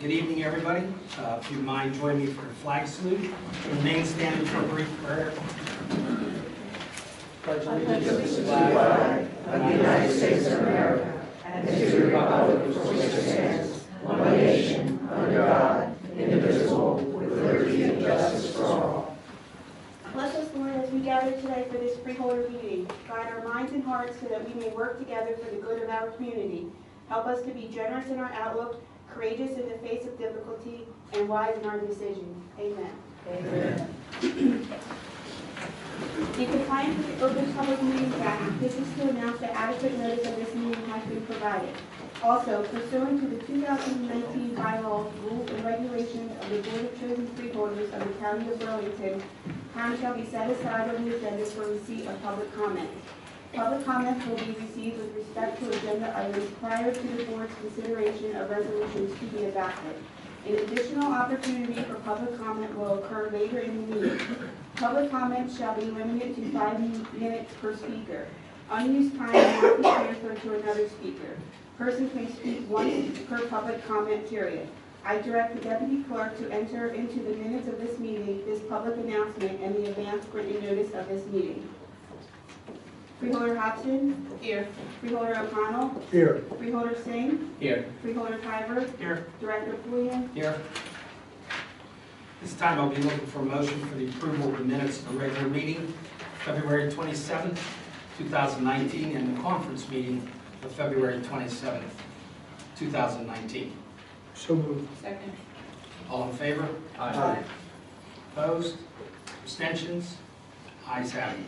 Good evening, everybody. If you mind, join me for the flag salute. Remain standing for a brief prayer. Pledge allegiance to the flag of the United States of America and to the republic for which it stands, one nation, under God, indivisible, with liberty and justice for all. Bless us, Lord, as we gather today for this Freeholder meeting. Guide our minds and hearts so that we may work together for the good of our community. Help us to be generous in our outlook, courageous in the face of difficulty, and wise in our decisions. Amen. Amen. In compliance with the Open Public Meetings Act, this is to announce that adequate notice of this meeting has been provided. Also, pursuant to the 2019 bylaws, rules, and regulations of the Board of Chosen Freeholders of the County of Burlington, time shall be set aside on the agenda for receipt of public comment. Public comments will be received with respect to agenda items prior to the board's consideration of resolutions to be adopted. An additional opportunity for public comment will occur later in the meeting. Public comments shall be limited to 5 minutes per speaker. Unused time will not be transferred to another speaker. Persons may speak once per public comment period. I direct the Deputy Clerk to enter into the minutes of this meeting this public announcement and the advance written notice of this meeting. Freeholder Hobson? Here. Freeholder O'Connell? Here. Freeholder Singh? Here. Freeholder Tiver? Here. Director Pulliam? Here. This time I'll be looking for a motion for the approval of the minutes of the regular meeting, February 27th, 2019, and the conference meeting of February 27th, 2019. So moved. Second. All in favor? Aye. Opposed? Abstentions? Ayes have it.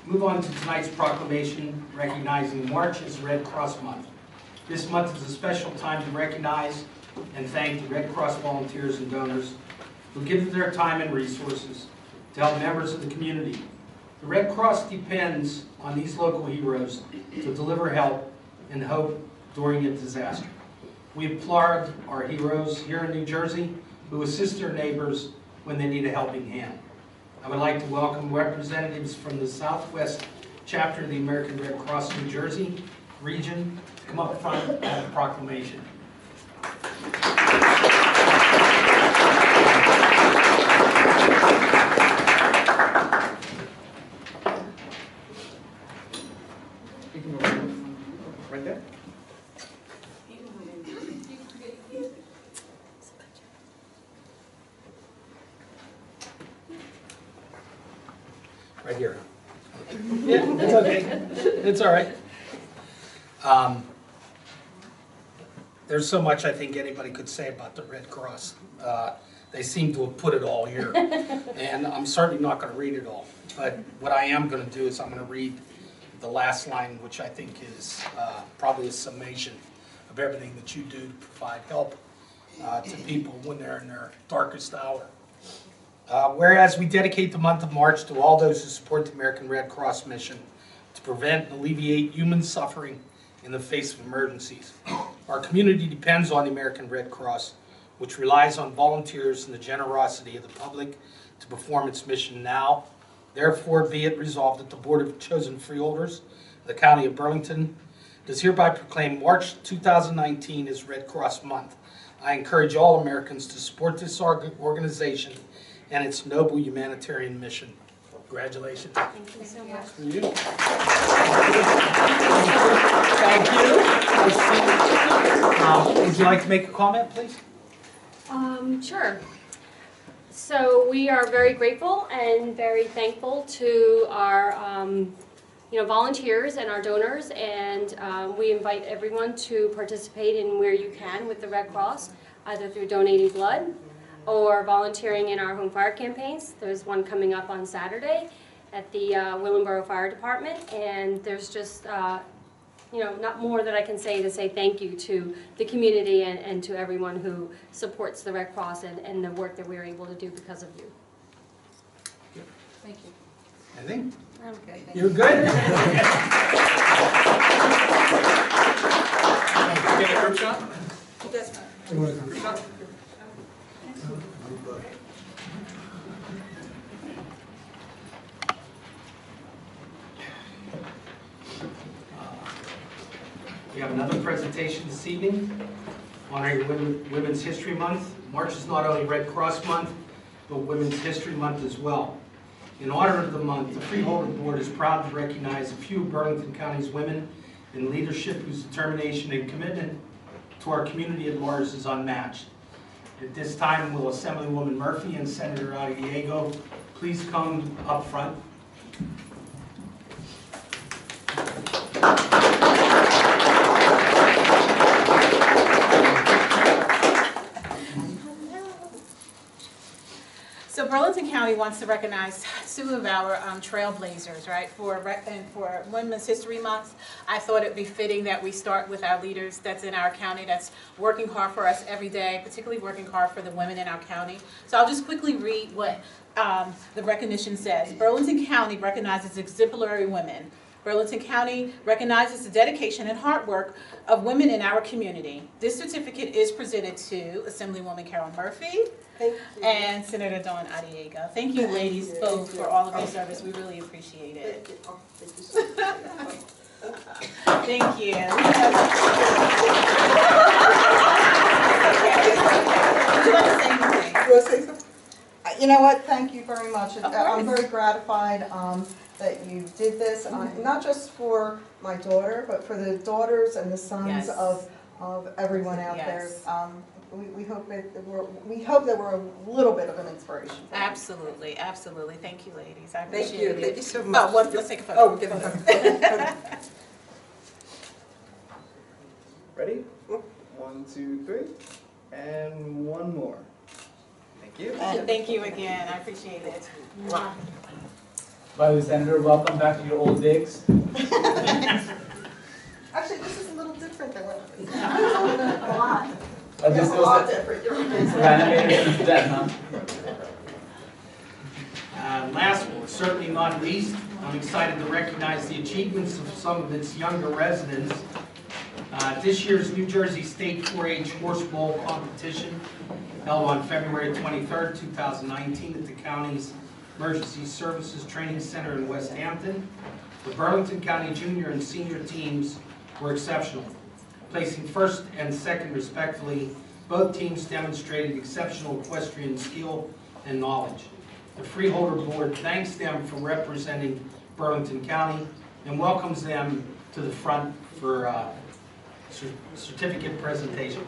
Move on to tonight's proclamation recognizing March as Red Cross Month. This month is a special time to recognize and thank the Red Cross volunteers and donors who give their time and resources to help members of the community. The Red Cross depends on these local heroes to deliver help and hope during a disaster. We applaud our heroes here in New Jersey who assist their neighbors when they need a helping hand. I would like to welcome representatives from the Southwest chapter of the American Red Cross New Jersey region to come up front and have a proclamation. You can go right there. Right here. Yeah, it's okay. It's all right. There's so much I think anybody could say about the Red Cross. They seem to have put it all here. And I'm certainly not going to read it all. But what I am going to do is I'm going to read the last line, which I think is probably a summation of everything that you do to provide help to people when they're in their darkest hour. Whereas we dedicate the month of March to all those who support the American Red Cross mission to prevent and alleviate human suffering in the face of emergencies. Our community depends on the American Red Cross, which relies on volunteers and the generosity of the public to perform its mission now. Therefore, be it resolved that the Board of Chosen Freeholders of the County of Burlington does hereby proclaim March 2019 as Red Cross Month. I encourage all Americans to support this organization and its noble humanitarian mission. Congratulations. Thank you so much. Thank you. Would you like to make a comment, please? Sure. So we are very grateful and very thankful to our volunteers and our donors, and we invite everyone to participate in where you can with the Red Cross, either through donating blood or volunteering in our home fire campaigns. There's one coming up on Saturday at the Willingboro Fire Department, and there's just not more that I can say to say thank you to the community and to everyone who supports the Red Cross and the work that we're able to do because of you. Thank you. Anything? I'm good. You're good? Get a group shot? Yes. Group shot? We have another presentation this evening honoring Women's History Month. March is not only Red Cross Month, but Women's History Month as well. In honor of the month, the Freeholder Board is proud to recognize a few of Burlington County's women in leadership whose determination and commitment to our community at large is unmatched. At this time, will Assemblywoman Murphy and Senator Diego please come up front. So Burlington County wants to recognize two of our trailblazers, right? For Women's History Month, I thought it'd be fitting that we start with our leaders that's in our county, that's working hard for us every day, particularly working hard for the women in our county. So I'll just quickly read what the recognition says. Burlington County recognizes exemplary women. Burlington County recognizes the dedication and hard work of women in our community. This certificate is presented to Assemblywoman Carol Murphy and Senator Dawn Diego. Thank you, ladies, both, for all of your service. We really appreciate it. Thank you. Would you like to say anything? You want to say something? You know what? Thank you very much. Of I'm course. very gratified that you did this, not just for my daughter, but for the daughters and the sons Yes. of everyone out Yes. there. We hope that we're a little bit of an inspiration. Absolutely, absolutely. Thank you, ladies. I Thank appreciate you. it. Thank you so much. Let's take a photo. Oh, give it Ready? 1, 2, 3. And one more. Thank you. And thank you again. I appreciate it. Wow. By the way, Senator, welcome back to your old digs. Actually, this is a little different than what A lot. This it's a lot was different. renovated since then, huh? Last but certainly not least, I'm excited to recognize the achievements of some of its younger residents. This year's New Jersey State 4-H Horse Bowl competition held on February 23rd, 2019 at the county's Emergency Services Training Center in West Hampton. The Burlington County junior and senior teams were exceptional, placing first and second respectively. Both teams demonstrated exceptional equestrian skill and knowledge. The Freeholder Board thanks them for representing Burlington County and welcomes them to the front for certificate presentation.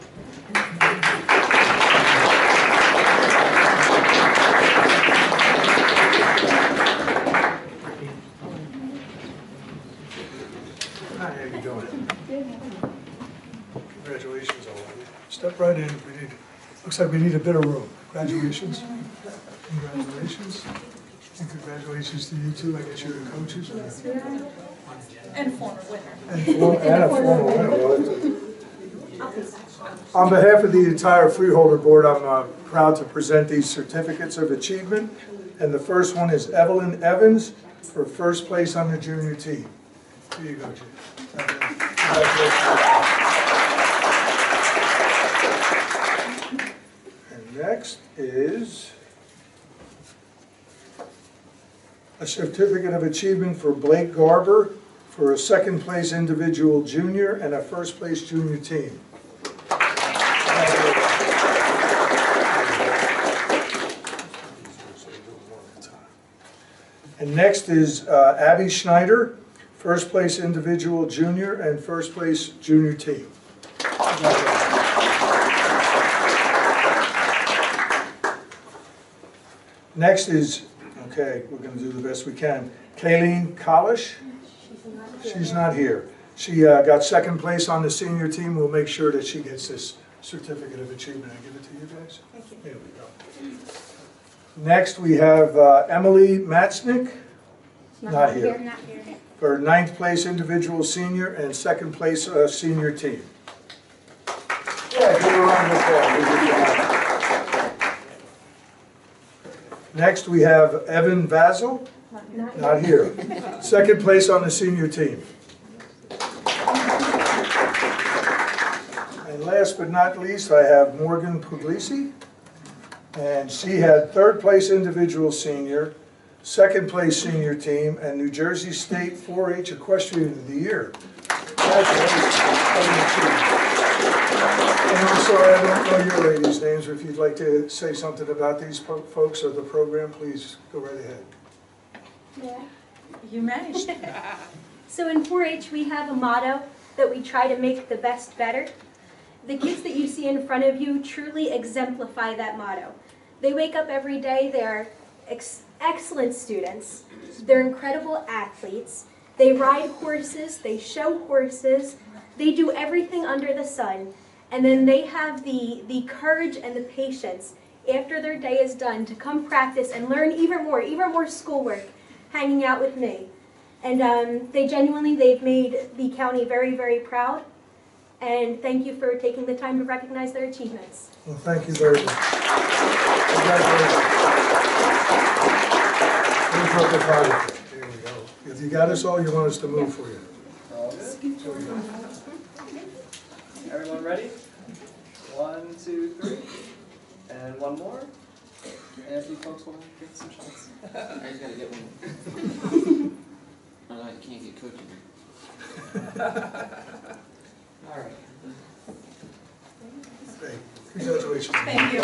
Hi, how you doing? Congratulations, all of you. Step right in. Looks like we need a bit of room. Congratulations. Congratulations. And congratulations to you two. I guess you're the coaches. And former winner. And a former winner. On behalf of the entire Freeholder Board, I'm proud to present these certificates of achievement. And the first one is Evelyn Evans for first place on the junior team. Here you go, Jim. And next is a certificate of achievement for Blake Garber for a second place individual junior and a first place junior team. And next is Abby Schneider, first place individual junior and first place junior team. Next is, okay, we're going to do the best we can, Kayleen Kalish. She's not here. She got second place on the senior team. We'll make sure that she gets this certificate of achievement. I give it to you guys. Thank you. There we go. Next, we have Emily Matznick, not here, Not here. for ninth place individual senior and second place senior team. Yeah, give her a round of applause. Next, we have Evan Vazel, not here, second place on the senior team. And last but not least, I have Morgan Puglisi. And she had third place individual senior, second place senior team, and New Jersey State 4-H Equestrian of the Year. And I'm sorry, I don't know your ladies' names, but if you'd like to say something about these folks or the program, please go right ahead. Yeah. You managed. So in 4-H, we have a motto that we try to make the best better. The kids that you see in front of you truly exemplify that motto. They wake up every day, they're excellent students, they're incredible athletes, they ride horses, they show horses, they do everything under the sun, and then they have the courage and the patience after their day is done to come practice and learn even more schoolwork, hanging out with me. And they've made the county very, very proud. And thank you for taking the time to recognize their achievements. Well, thank you very much. Congratulations. Where's my photographer? There we go. If you got us all, you want us to move for you. All good? Everyone ready? 1, 2, 3. And one more. And if you folks want to get some shots. I just gotta get one. Oh, no, you can't get cooking. All right. Great. Congratulations. Thank you.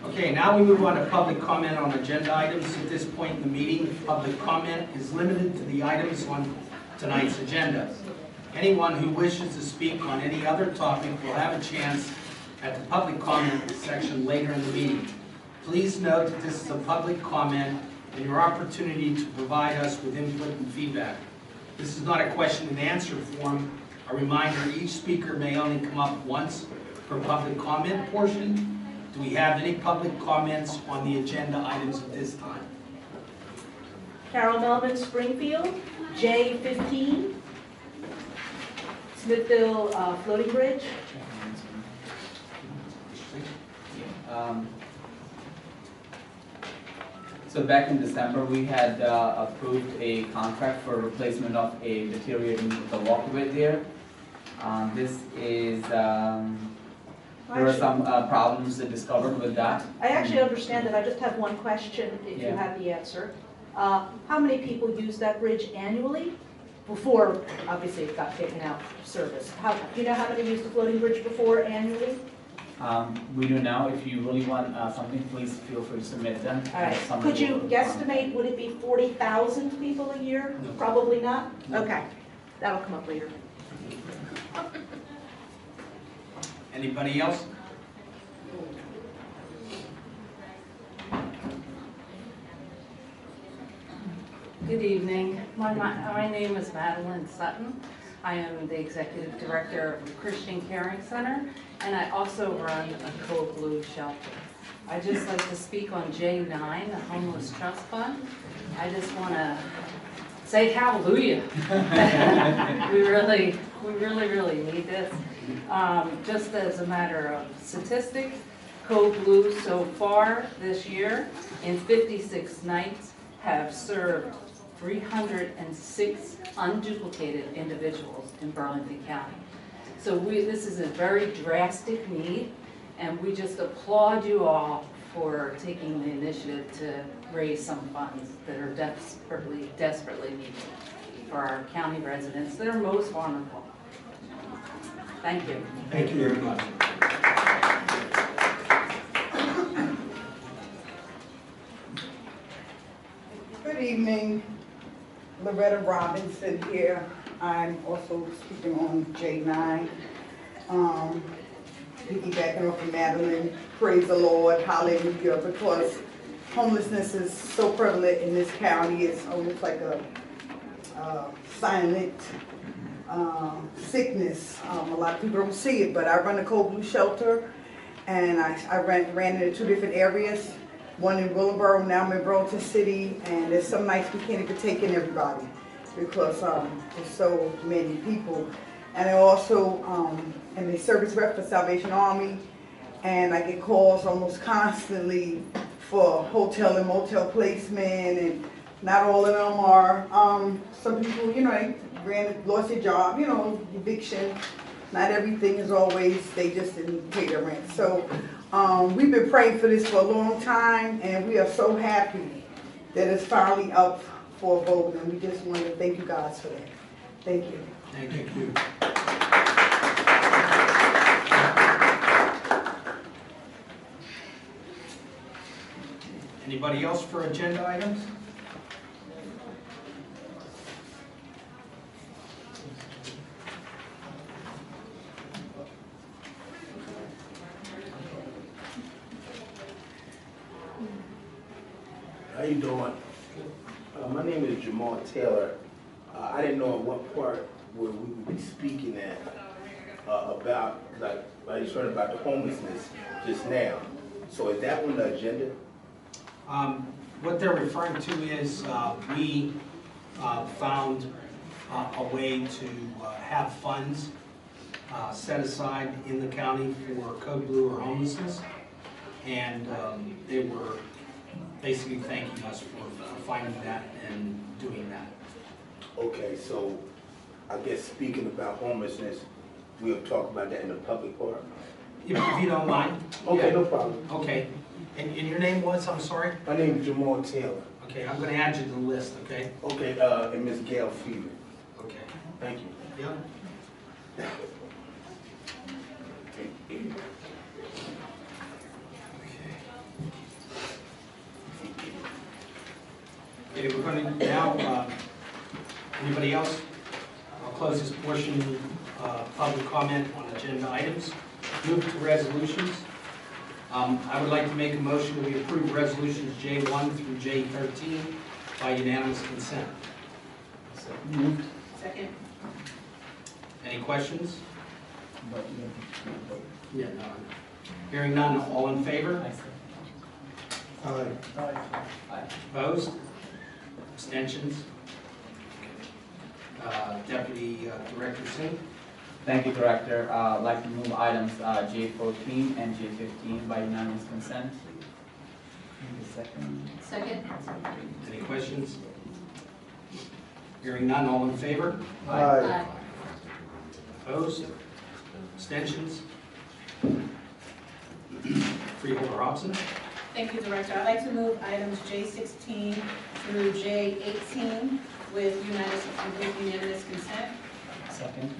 Okay, now we move on to public comment on agenda items. At this point in the meeting, public comment is limited to the items on tonight's agenda. Anyone who wishes to speak on any other topic will have a chance at the public comment section later in the meeting. Please note that this is a public comment and your opportunity to provide us with input and feedback. This is not a question and answer forum. A reminder, each speaker may only come up once per public comment portion. Do we have any public comments on the agenda items at this time? Carol Melvin, Springfield, J15, Smithville Floating Bridge. So back in December, we had approved a contract for replacement of a deteriorating the walkway there. This is, there were some problems discovered with that. I actually understand that. I just have one question, if you Yeah. have the answer. How many people use that bridge annually? Before, obviously, it got taken out of service. Do you know how many used the floating bridge before annually? We do now. If you really want something, please feel free to submit them. All right. Could you guesstimate, would it be 40,000 people a year? No. Probably not? Okay. That'll come up later. Anybody else? Good evening. My name is Madeline Sutton. I am the Executive Director of the Christian Caring Center, and I also run a Code Blue shelter. I'd just like to speak on J9, the Homeless Trust Fund. I just want to say hallelujah. We really need this. Just as a matter of statistics, Code Blue so far this year in 56 nights have served 306 unduplicated individuals in Burlington County. So this is a very drastic need, and we just applaud you all for taking the initiative to raise some funds that are desperately needed for our county residents that are most vulnerable. Thank you. Thank you very much. Good evening, Loretta Robinson here. I'm also speaking on J9. Piggybacking off of Madeline, praise the Lord, hallelujah, because homelessness is so prevalent in this county. It's almost like a silent sickness. A lot of people don't see it, but I run a Code Blue shelter, and I ran into 2 different areas. One in Willowboro, now I'm in Burlington City, and there's some nights we can't even take in everybody because there's so many people. And I also am a service rep for Salvation Army, and I get calls almost constantly for hotel and motel placement, and not all of them are, some people, you know, they lost their job, you know, eviction. Not everything is always, they just didn't pay their rent. So we've been praying for this for a long time, and we are so happy that it's finally up for a vote, and we just want to thank you guys for that. Thank you. Thank you. Anybody else for agenda items? How you doing? My name is Jamal Taylor. I didn't know at what part where we would be speaking at about, like, I just heard about the homelessness just now. So is that on the agenda? What they're referring to is we found a way to have funds set aside in the county for Code Blue or homelessness, and they were basically thanking us for finding that and doing that. Okay, so I guess speaking about homelessness, we'll talk about that in the public part. If you don't mind. Okay, no problem. Okay. And your name was, I'm sorry? My name is Jamal Taylor. Okay, I'm going to add you to the list, okay? Okay, and Ms. Gail Fever. Okay. Thank you. Yeah. Okay, we're going to now, anybody else? I'll close this portion, public comment on agenda items. Move to resolutions. I would like to make a motion that we approve resolutions J1 through J13 by unanimous consent. Moved. Second. Any questions? Yeah, no. Hearing none, all in favor? Aye. Opposed? Abstentions? Deputy Director Singh? Thank you, Director. I'd like to move items J14 and J15 by unanimous consent. Second. Second. Any questions? Hearing none, all in favor? Aye. Opposed? Abstentions? Freeholder Robson? Thank you, Director. I'd like to move items J16 through J18 with unanimous consent. Second.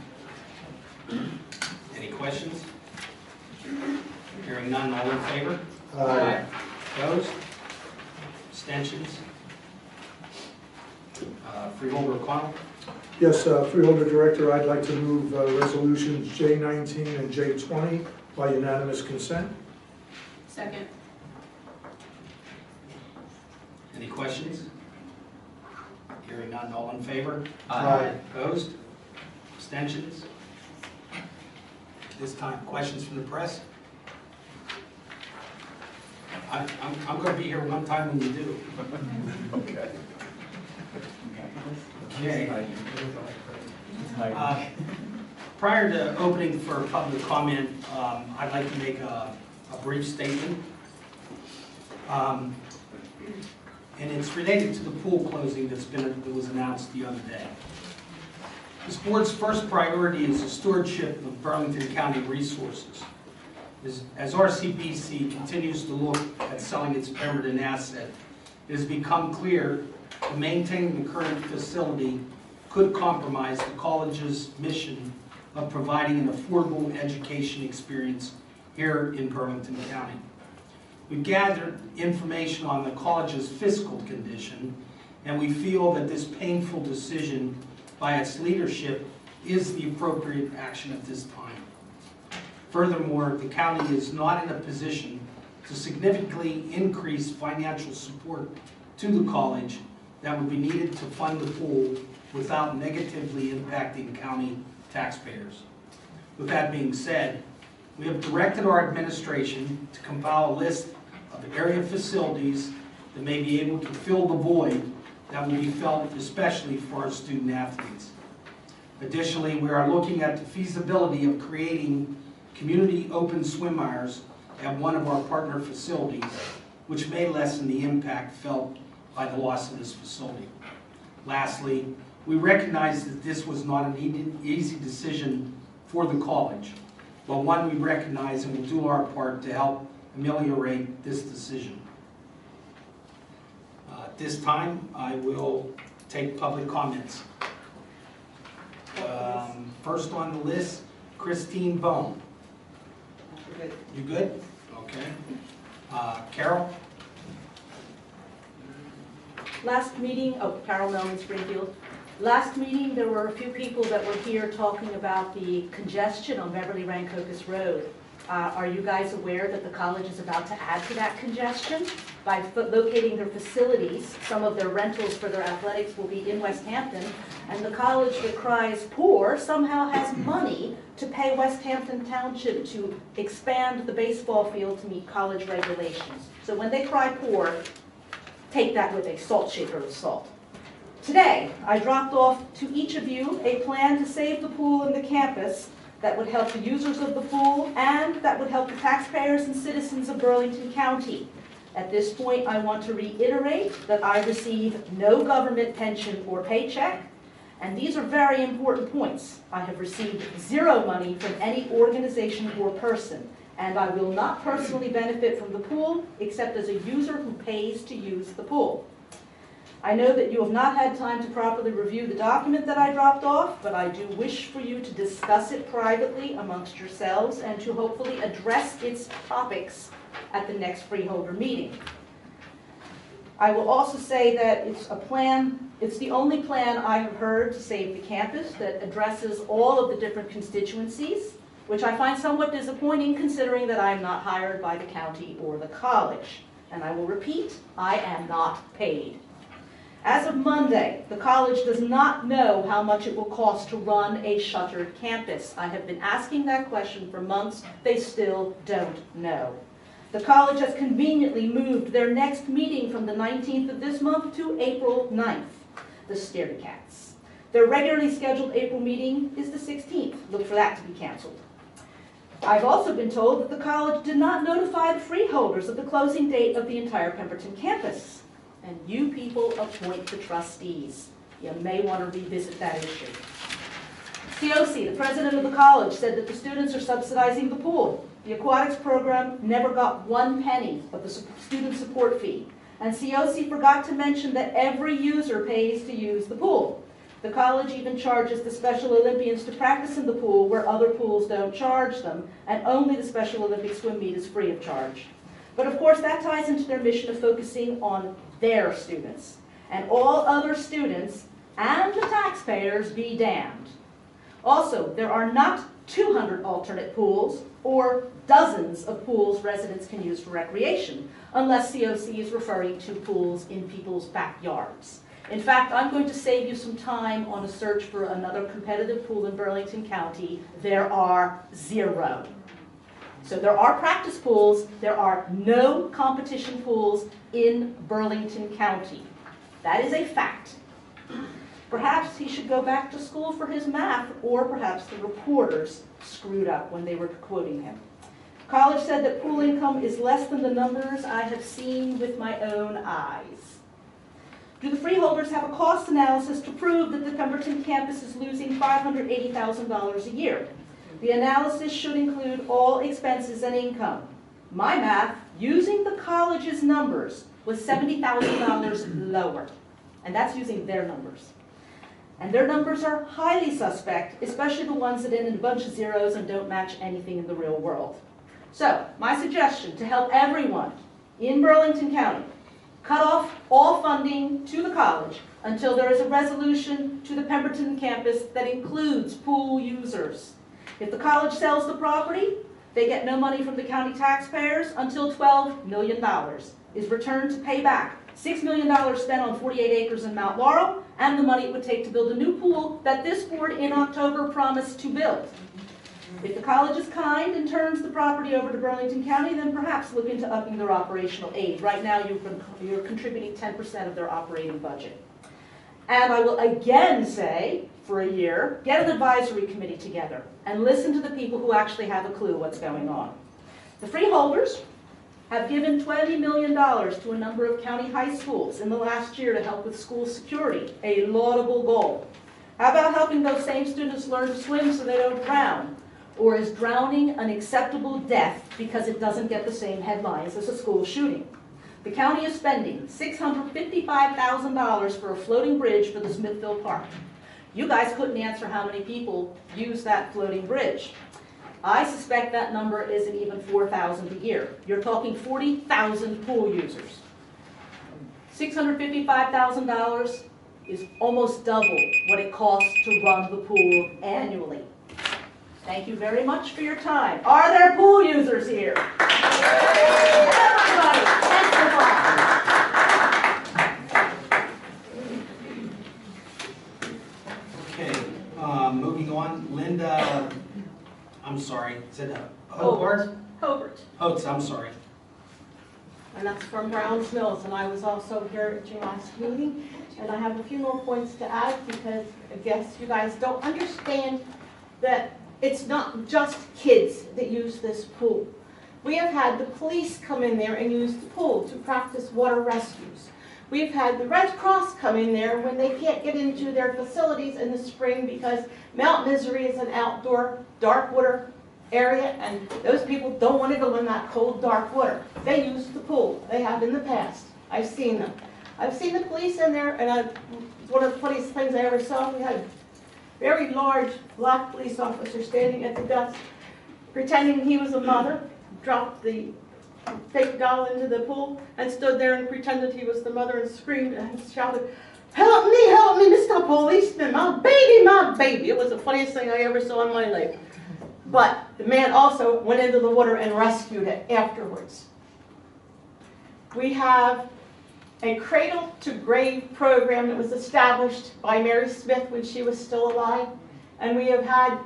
Any questions? Hearing none, all in favor? Aye. Opposed? Abstentions? Freeholder O'Connell? Yes, Freeholder Director, I'd like to move resolutions J19 and J20 by unanimous consent. Second. Any questions? Hearing none, all in favor? Aye. Opposed? Abstentions? This time, questions from the press? I'm going to be here one time when you do. Okay. Okay. Prior to opening for public comment, I'd like to make a brief statement. And it's related to the pool closing that was announced the other day. This board's first priority is the stewardship of Burlington County resources. As RCBC continues to look at selling its Pemberton asset, it has become clear that maintaining the current facility could compromise the college's mission of providing an affordable education experience here in Burlington County. We've gathered information on the college's fiscal condition, and we feel that this painful decision by its leadership is the appropriate action at this time. Furthermore, the county is not in a position to significantly increase financial support to the college that would be needed to fund the pool without negatively impacting county taxpayers. With that being said, we have directed our administration to compile a list of area facilities that may be able to fill the void that will be felt especially for our student athletes. Additionally, we are looking at the feasibility of creating community open swim hours at one of our partner facilities, which may lessen the impact felt by the loss of this facility. Lastly, we recognize that this was not an easy decision for the college, but one we recognize and will do our part to help ameliorate this decision. At this time, I will take public comments. First on the list, Christine Bone. You good? Okay. Carol? Last meeting, Carol Melman, Springfield. Last meeting, there were a few people that were here talking about the congestion on Beverly Rancocas Road. Are you guys aware that the college is about to add to that congestion? By locating their facilities, some of their rentals for their athletics will be in West Hampton, and the college that cries poor somehow has money to pay West Hampton Township to expand the baseball field to meet college regulations. So when they cry poor, take that with a salt shaker of salt. Today, I dropped off to each of you a plan to save the pool and the campus that would help the users of the pool and that would help the taxpayers and citizens of Burlington County. At this point, I want to reiterate that I receive no government pension or paycheck, and these are very important points. I have received zero money from any organization or person, and I will not personally benefit from the pool except as a user who pays to use the pool. I know that you have not had time to properly review the document that I dropped off, but I do wish for you to discuss it privately amongst yourselves and to hopefully address its topics at the next Freeholder meeting. I will also say that it's the only plan I have heard to save the campus that addresses all of the different constituencies, which I find somewhat disappointing considering that I am not hired by the county or the college. And I will repeat, I am not paid. As of Monday, the college does not know how much it will cost to run a shuttered campus. I have been asking that question for months. They still don't know. The college has conveniently moved their next meeting from the 19th of this month to April 9th, the scaredy cats. Their regularly scheduled April meeting is the 16th. Look for that to be canceled. I've also been told that the college did not notify the freeholders of the closing date of the entire Pemberton campus. And you people appoint the trustees. You may want to revisit that issue. COC, the president of the college, said that the students are subsidizing the pool. The aquatics program never got 1 penny of the student support fee. And COC forgot to mention that every user pays to use the pool. The college even charges the Special Olympians to practice in the pool where other pools don't charge them, and only the Special Olympic swim meet is free of charge. But of course that ties into their mission of focusing on their students, and all other students and the taxpayers be damned. Also, there are not 200 alternate pools or dozens of pools residents can use for recreation, unless COC is referring to pools in people's backyards. In fact, I'm going to save you some time on a search for another competitive pool in Burlington County. There are 0. So there are practice pools, there are no competition pools in Burlington County. That is a fact. Perhaps he should go back to school for his math, or perhaps the reporters screwed up when they were quoting him. College said that pool income is less than the numbers I have seen with my own eyes. Do the freeholders have a cost analysis to prove that the Pemberton campus is losing $580,000 a year? The analysis should include all expenses and income. My math, using the college's numbers, was $70,000 lower. And that's using their numbers. And their numbers are highly suspect, especially the ones that end in a bunch of zeros and don't match anything in the real world. So, my suggestion to help everyone in Burlington County, cut off all funding to the college until there is a resolution to the Pemberton campus that includes pool users. If the college sells the property, they get no money from the county taxpayers until $12 million is returned to pay back $6 million spent on 48 acres in Mount Laurel and the money it would take to build a new pool that this board in October promised to build. If the college is kind and turns the property over to Burlington County, then perhaps look into upping their operational aid. Right now, you're contributing 10% of their operating budget. And I will again say, for a year, get an advisory committee together and listen to the people who actually have a clue what's going on. The freeholders have given $20 million to a number of county high schools in the last year to help with school security, a laudable goal. How about helping those same students learn to swim so they don't drown? Or is drowning an acceptable death because it doesn't get the same headlines as a school shooting? The county is spending $655,000 for a floating bridge for the Smithville Park. You guys couldn't answer how many people use that floating bridge. I suspect that number isn't even 4,000 a year. You're talking 40,000 pool users. $655,000 is almost double what it costs to run the pool annually. Thank you very much for your time. Are there pool users here? Everybody, testify. Okay, moving on, Linda, I'm sorry, is it Hobart? Hobart. Oates, I'm sorry. And that's from Browns Mills, and I was also here at your last meeting, and I have a few more points to add because I guess you guys don't understand that it's not just kids that use this pool. We have had the police come in there and use the pool to practice water rescues. We've had the Red Cross come in there when they can't get into their facilities in the spring because Mount Misery is an outdoor dark water area, and those people don't want to go in that cold, dark water. They use the pool. They have in the past. I've seen them. I've seen the police in there, and it's one of the funniest things I ever saw. We had a very large black police officer standing at the desk, pretending he was a mother, dropped the fake doll into the pool, and stood there and pretended he was the mother and screamed and shouted, help me, Mr. Policeman, my baby, my baby. It was the funniest thing I ever saw in my life. But the man also went into the water and rescued it afterwards. We have a cradle to grave program that was established by Mary Smith when she was still alive. And we have had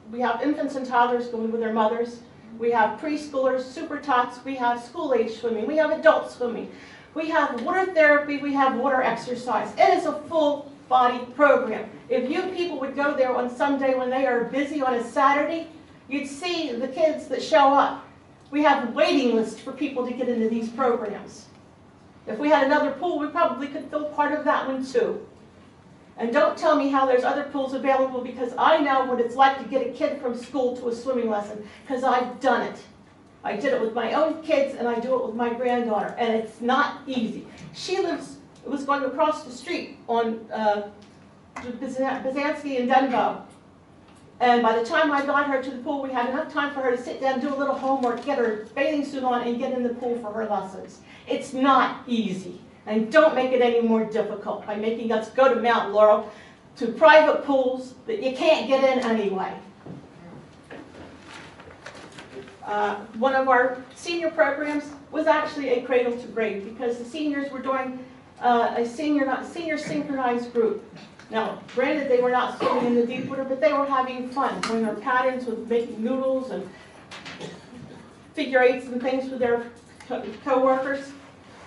we have infants and toddlers going with their mothers. We have preschoolers, super tots, we have school-age swimming, we have adult swimming. We have water therapy, we have water exercise. It is a full body program. If you people would go there on some day when they are busy on a Saturday, you'd see the kids that show up. We have waiting lists for people to get into these programs. If we had another pool, we probably could fill part of that one too. And don't tell me how there's other pools available because I know what it's like to get a kid from school to a swimming lesson because I've done it. I did it with my own kids and I do it with my granddaughter, and it's not easy. She was going across the street on Byzantsky and Denbo. And by the time I got her to the pool, we had enough time for her to sit down, do a little homework, get her bathing suit on, and get in the pool for her lessons. It's not easy. And don't make it any more difficult by making us go to Mount Laurel to private pools that you can't get in anyway. One of our senior programs was actually a cradle to grave because the seniors were doing a senior synchronized group. Now, granted, they were not swimming in the deep water, but they were having fun, doing their patterns with making noodles and figure eights and things with their co-workers.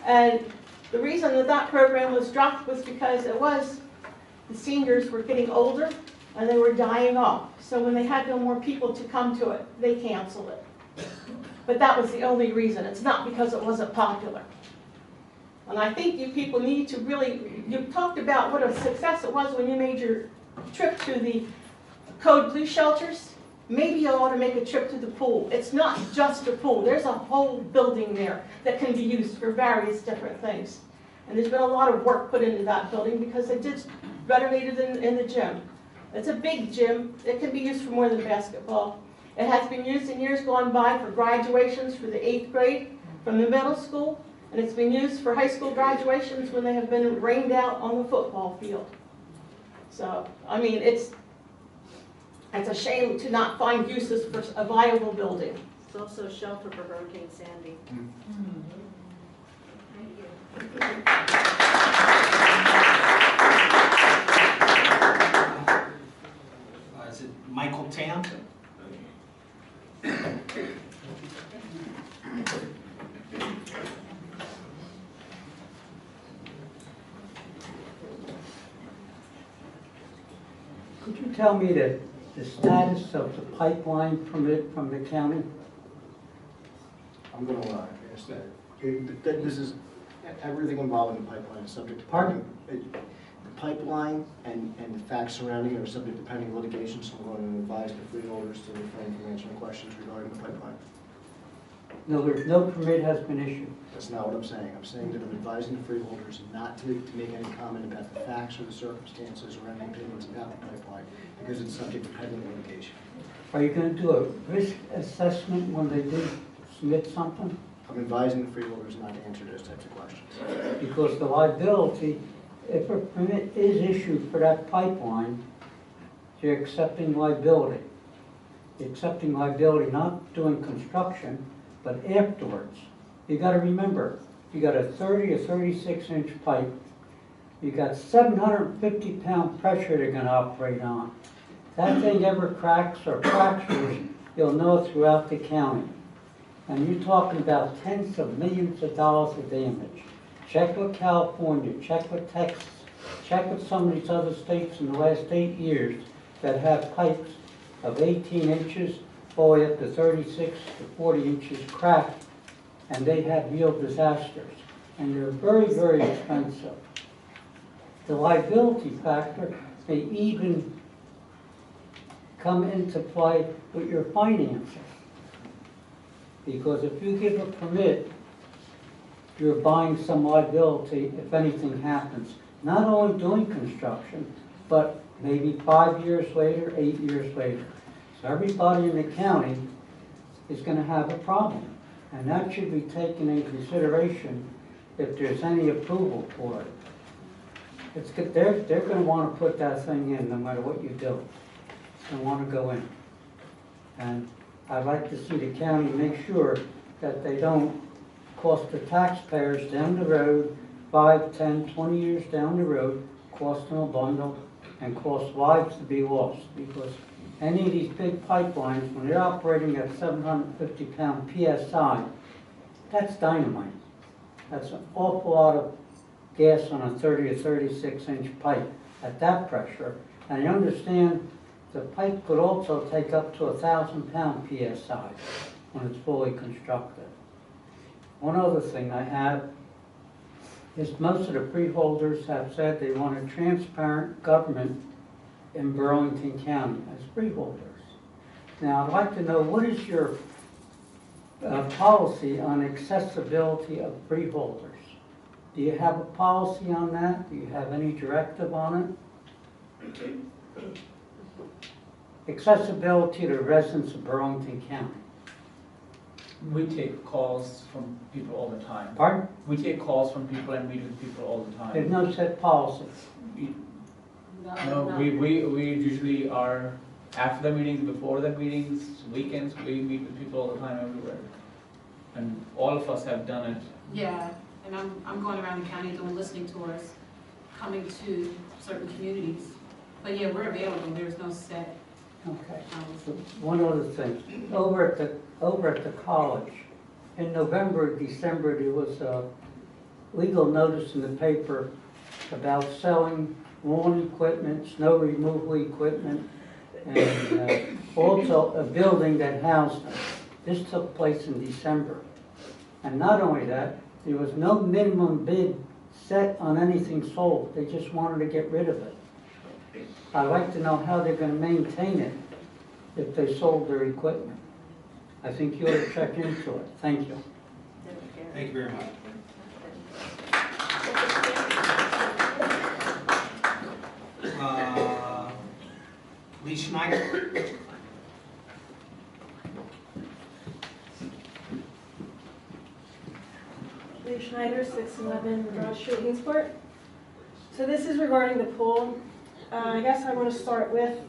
And the reason that that program was dropped was because the seniors were getting older and they were dying off. So when they had no more people to come to it, they canceled it. But that was the only reason. It's not because it wasn't popular. And I think you people need to really, you talked about what a success it was when you made your trip to the Code Blue shelters. Maybe you ought to make a trip to the pool. It's not just a pool. There's a whole building there that can be used for various different things. And there's been a lot of work put into that building because they did renovate it in the gym. It's a big gym. It can be used for more than basketball. It has been used in years gone by for graduations for the 8th grade from the middle school. And it's been used for high school graduations when they have been rained out on the football field. So, I mean, it's a shame to not find uses for a viable building. It's also a shelter for Hurricane Sandy. Is it Michael Tam? you tell me the status of the pipeline permit from the county? I'm gonna lie, yes, this is, everything involving the pipeline is subject to. Pardon? The pipeline and the facts surrounding it are subject to pending litigation, so I'm going to advise the freeholders to refrain from answering questions regarding the pipeline. No, there's no permit has been issued. That's not what I'm saying. I'm saying that I'm advising the freeholders not to make any comment about the facts or the circumstances or any opinions about the pipeline, because it's subject to pending litigation. Are you gonna do a risk assessment when they do submit something? I'm advising the freeholders not to answer those types of questions. Because the liability, if a permit is issued for that pipeline, you're accepting liability. You're accepting liability not doing construction, but afterwards. You gotta remember, you got a 30 or 36-inch pipe, you got 750-pound pressure they're gonna operate on. If that thing ever cracks or fractures, you'll know throughout the county. And you're talking about tens of millions of dollars of damage. Check with California, check with Texas, check with some of these other states in the last 8 years that have pipes of 18 inches all the way up to 36 to 40 inches cracked, and they have real disasters. And they're very, very expensive. The liability factor may even come into play with your finances. Because if you give a permit, you're buying some liability if anything happens. Not only doing construction, but maybe 5 years later, 8 years later. So everybody in the county is going to have a problem. And that should be taken in consideration if there's any approval for it. It's good. They're going to want to put that thing in no matter what you do. They want to go in. And I'd like to see the county make sure that they don't cost the taxpayers down the road, 5, 10, 20 years down the road, cost them a bundle and cost lives to be lost. Because any of these big pipelines, when they're operating at 750-pound PSI, that's dynamite. That's an awful lot of gas on a 30 or 36-inch pipe at that pressure. And you understand the pipe could also take up to 1,000-pound PSI when it's fully constructed. One other thing I have is most of the freeholders have said they want a transparent government in Burlington County as freeholders. Now, I'd like to know, what is your policy on accessibility of freeholders? Do you have a policy on that? Do you have any directive on it? Accessibility to residents of Burlington County. We take calls from people all the time. Pardon? We take calls from people and meet with people all the time. There's no set policy. No, we usually are, after the meetings, before the meetings, weekends, we meet with people all the time everywhere. And all of us have done it. Yeah, and I'm going around the county doing listening tours, coming to certain communities. But yeah, we're available, there's no set. Okay. So one other thing, over at the college, in November, December, there was a legal notice in the paper about selling lawn equipment, snow removal equipment, and also a building that housed them. This took place in December. And not only that, there was no minimum bid set on anything sold. They just wanted to get rid of it. I'd like to know how they're going to maintain it if they sold their equipment. I think you ought to check into it. Thank you. Thank you very much. Lee Schneider. Lee Schneider, 611 Broad Street, Kingsport. So this is regarding the pool. I guess I want to start with,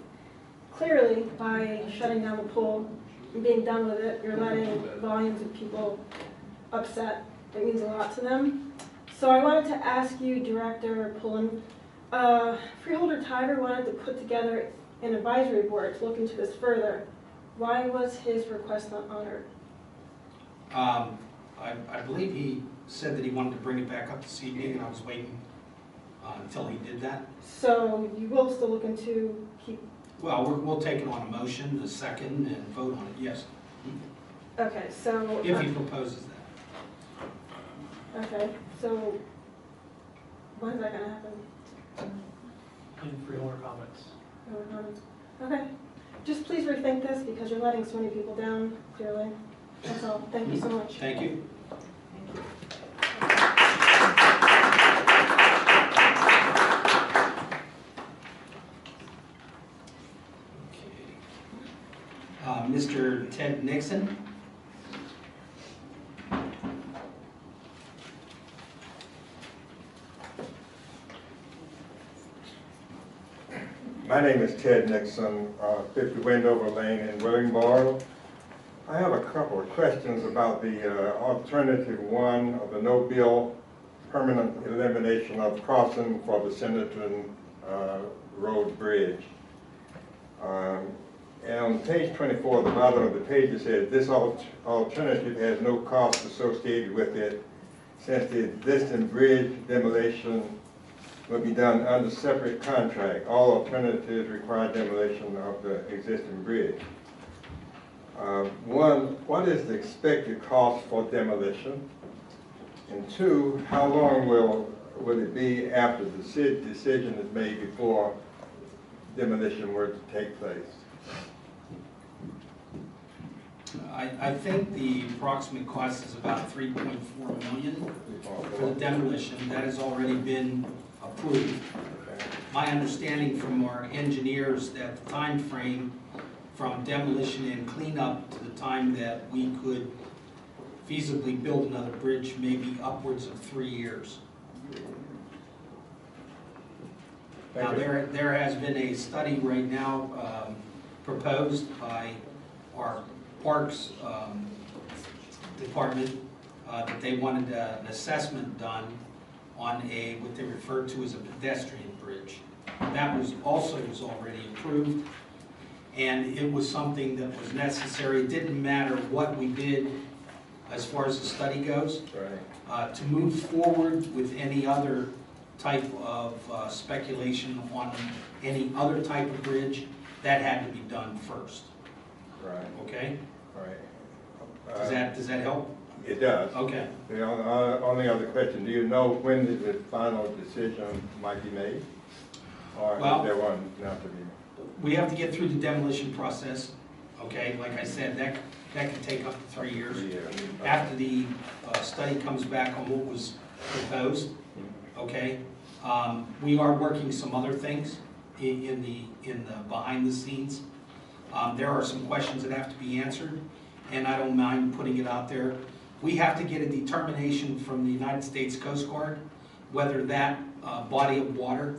clearly, by shutting down the pool and being done with it, you're letting volumes of people upset. It means a lot to them. So I wanted to ask you, Director Pullen, Freeholder Tiger wanted to put together an advisory board to look into this further. Why was his request not honored? I believe he said that he wanted to bring it back up this evening, and I was waiting until he did that. So you will still look into Well, we'll take it on a motion, a second, and vote on it, yes. Okay, so. If he proposes that. Okay, so when's that gonna happen? In freeholder comments. Okay, just please rethink this because you're letting so many people down, clearly. That's all. Thank you so much. Thank you. Mr. Ted Nixon. My name is Ted Nixon, 50 Wendover Lane in Willingboro. I have a couple of questions about the alternative one of the no-bill permanent elimination of crossing for the Centerton Road Bridge. And on page 24, at the bottom of the page, it says this alternative has no cost associated with it since the existing bridge demolition will be done under separate contract. All alternatives require demolition of the existing bridge. One, what is the expected cost for demolition? And two, how long will it be after the decision is made before demolition were to take place? I think the approximate cost is about $3.4 million for the demolition. That has already been approved. My understanding from our engineers that the time frame from demolition and cleanup to the time that we could feasibly build another bridge may be upwards of 3 years. Now there has been a study right now proposed by our Parks Department that they wanted an assessment done on what they refer to as a pedestrian bridge. That was already approved, and it was something that was necessary. It didn't matter what we did as far as the study goes. Right. To move forward with any other type of speculation on any other type of bridge, that had to be done first. Right. Okay? Right. Does that help? It does. Okay. The only other question, do you know when the final decision might be made? Or is there one not to be made? We have to get through the demolition process. Okay, like I said, that can take up to 3 years. 3 years. After the study comes back on what was proposed, okay, we are working some other things in the behind the scenes. There are some questions that have to be answered, and I don't mind putting it out there. We have to get a determination from the United States Coast Guard whether that body of water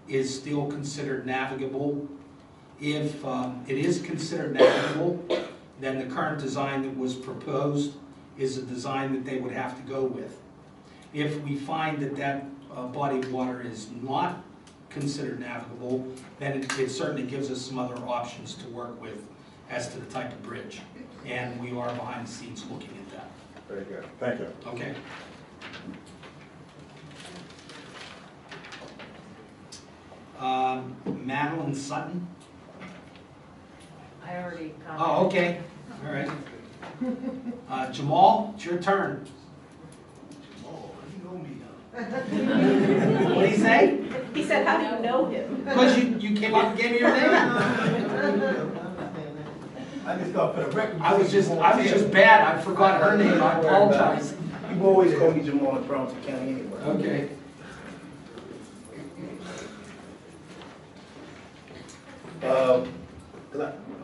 is still considered navigable. If it is considered navigable, then the current design that was proposed is a design that they would have to go with. If we find that that body of water is not considered navigable, then it certainly gives us some other options to work with as to the type of bridge. And we are behind the scenes looking at that. Very good. Thank you. Okay. Madeline Sutton. I already commented. Oh, okay. All right. Jamal, it's your turn. Jamal, you know me now. What did he say? He said, how do you know him? Because you came up and gave me your name. I just thought for the record. I was just bad. I forgot her name. I apologize. You always call me Jamal in Burlington County anyway. Okay.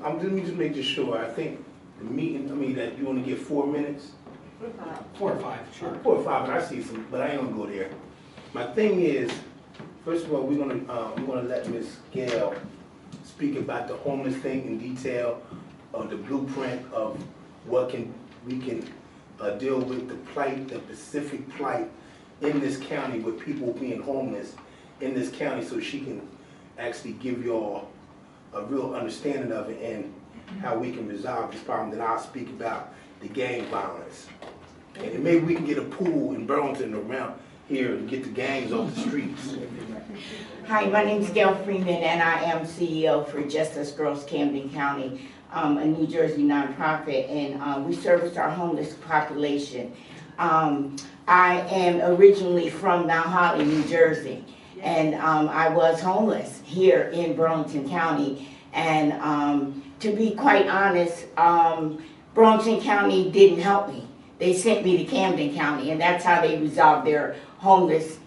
I'm just making sure. I think the meeting, that you want to give 4 minutes? 4 or 5, sure. 4 or 5, but I see some, but I ain't gonna go there. My thing is, first of all, we're gonna let Ms. Gail speak about the homeless thing in detail, the blueprint of what we can deal with the plight, the specific plight in this county with people being homeless in this county, so she can actually give you all a real understanding of it and how we can resolve this problem. Then I'll speak about the gang violence. And maybe we can get a pool in Burlington around here to get the gangs off the streets. Hi, my name is Gail Freeman, and I am CEO for Just Us Girls Camden County, a New Jersey nonprofit, and we service our homeless population. I am originally from Mount Holly, New Jersey, and I was homeless here in Burlington County. And to be quite honest, Burlington County didn't help me. They sent me to Camden County, and that's how they resolved their homeless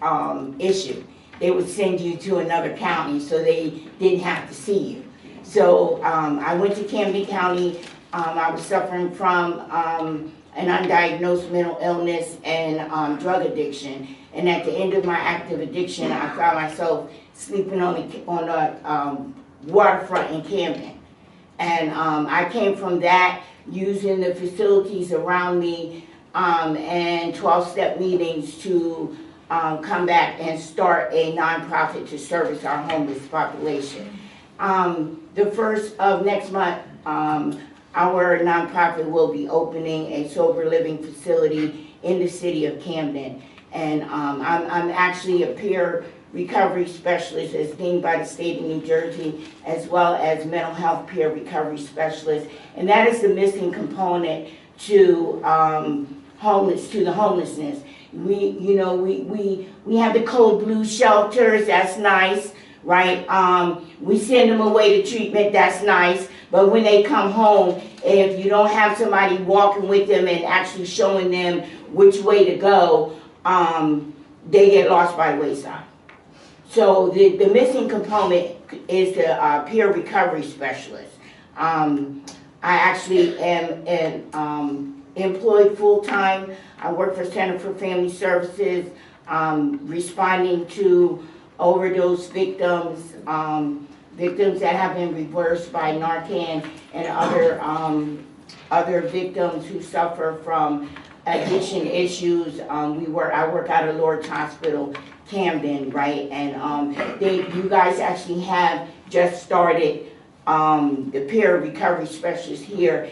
issue. They would send you to another county so they didn't have to see you. So I went to Camden County. I was suffering from an undiagnosed mental illness and drug addiction. And at the end of my active addiction, I found myself sleeping on the waterfront in Camden. And I came from that, using the facilities around me and 12-step meetings to come back and start a nonprofit to service our homeless population. The first of next month, our nonprofit will be opening a sober living facility in the city of Camden. And I'm actually a peer recovery specialist as deemed by the state of New Jersey, as well as mental health peer recovery specialist. And that is the missing component to the homelessness. We have the code blue shelters, that's nice, right? We send them away to treatment, that's nice. But when they come home, if you don't have somebody walking with them and actually showing them which way to go, they get lost by the wayside. So the missing component is the peer recovery specialist. I actually am employed full-time. I work for Center for Family Services, responding to overdose victims, victims that have been reversed by Narcan and other victims who suffer from addiction issues. I work out of Lord's Hospital, Camden, right? And you guys actually have just started the peer recovery specialist here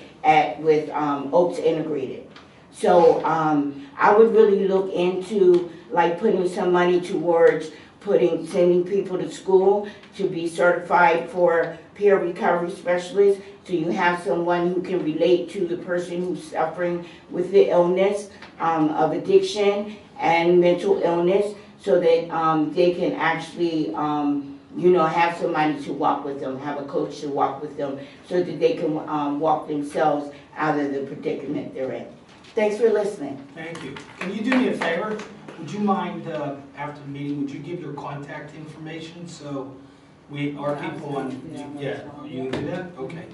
with Oaks Integrated. So I would really look into like putting some money towards sending people to school to be certified for peer recovery specialists, so you have someone who can relate to the person who's suffering with the illness of addiction and mental illness, so that they can actually have somebody to walk with them, have a coach to walk with them, so that they can walk themselves out of the predicament they're in. Thanks for listening. Thank you. Can you do me a favor? Would you mind, after the meeting, would you give your contact information so our people on, yeah, you can do that? Okay.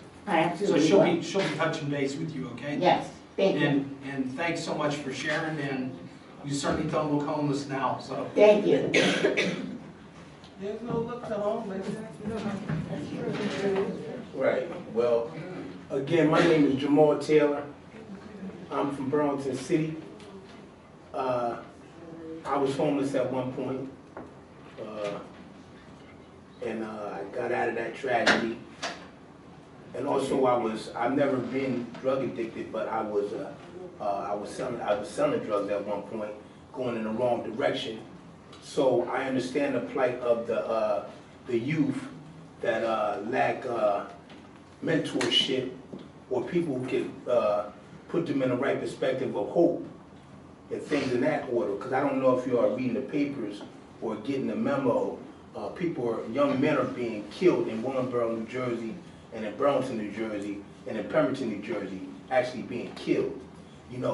So she'll be touching base with you, okay? Yes, thank you. And thanks so much for sharing, and you certainly don't look homeless now, so. Thank you. There's no look to homeless. Right, well, again, my name is Jamal Taylor. I'm from Burlington City. I was homeless at one point, and I got out of that tragedy. And also, I've never been drug addicted, but I was selling drugs at one point, going in the wrong direction. So I understand the plight of the youth that lack mentorship or people who can put them in the right perspective of hope and things in that order. Because I don't know if you are reading the papers or getting the memo. Young men are being killed in Williamsboro, New Jersey, and in Burlington, New Jersey, and in Pemberton, New Jersey, actually being killed.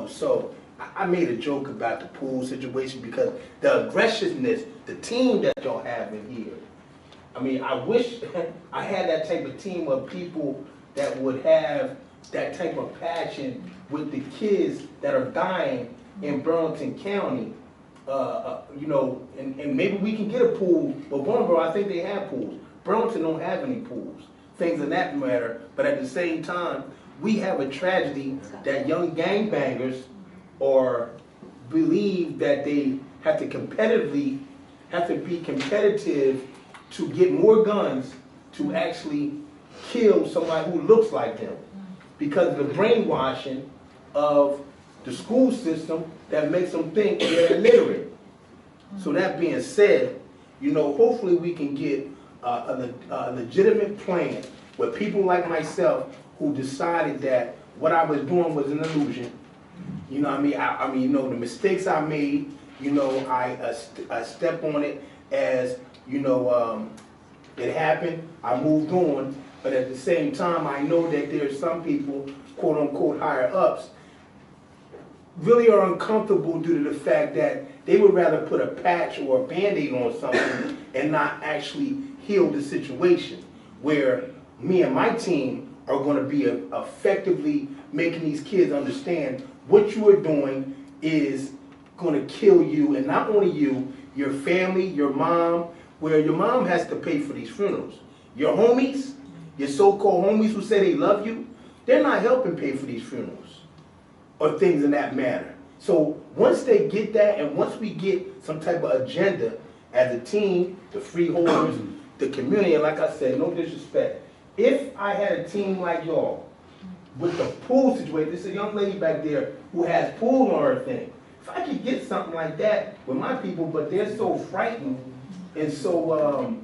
So I made a joke about the pool situation because the aggressiveness, the team that y'all have in here, I mean, I wish I had that type of team of people that would have that type of passion with the kids that are dying in Burlington County. And maybe we can get a pool, but Williamsboro, I think they have pools. Burlington don't have any pools, things of that matter, but at the same time, we have a tragedy that young gangbangers believe that they have to be competitive to get more guns to actually kill somebody who looks like them because of the brainwashing of the school system that makes them think they're illiterate. So that being said, you know, hopefully we can get a legitimate plan where people like myself who decided that what I was doing was an illusion. You know what I mean? I mean, you know, the mistakes I made, you know, I step on it as, you know, it happened, I moved on, but at the same time, I know that there's some people, quote unquote, higher ups, really are uncomfortable due to the fact that they would rather put a patch or a Band-Aid on something and not actually heal the situation, where me and my team are going to be effectively making these kids understand what you are doing is going to kill you, and not only you, your family, your mom, where your mom has to pay for these funerals. Your homies, your so-called homies who say they love you, they're not helping pay for these funerals or things in that manner. So once they get that, and once we get some type of agenda as a team, the freeholders, the community, and like I said, no disrespect, if I had a team like y'all with the pool situation, there's a young lady back there who has pool on her thing. If I could get something like that with my people, but they're so frightened and so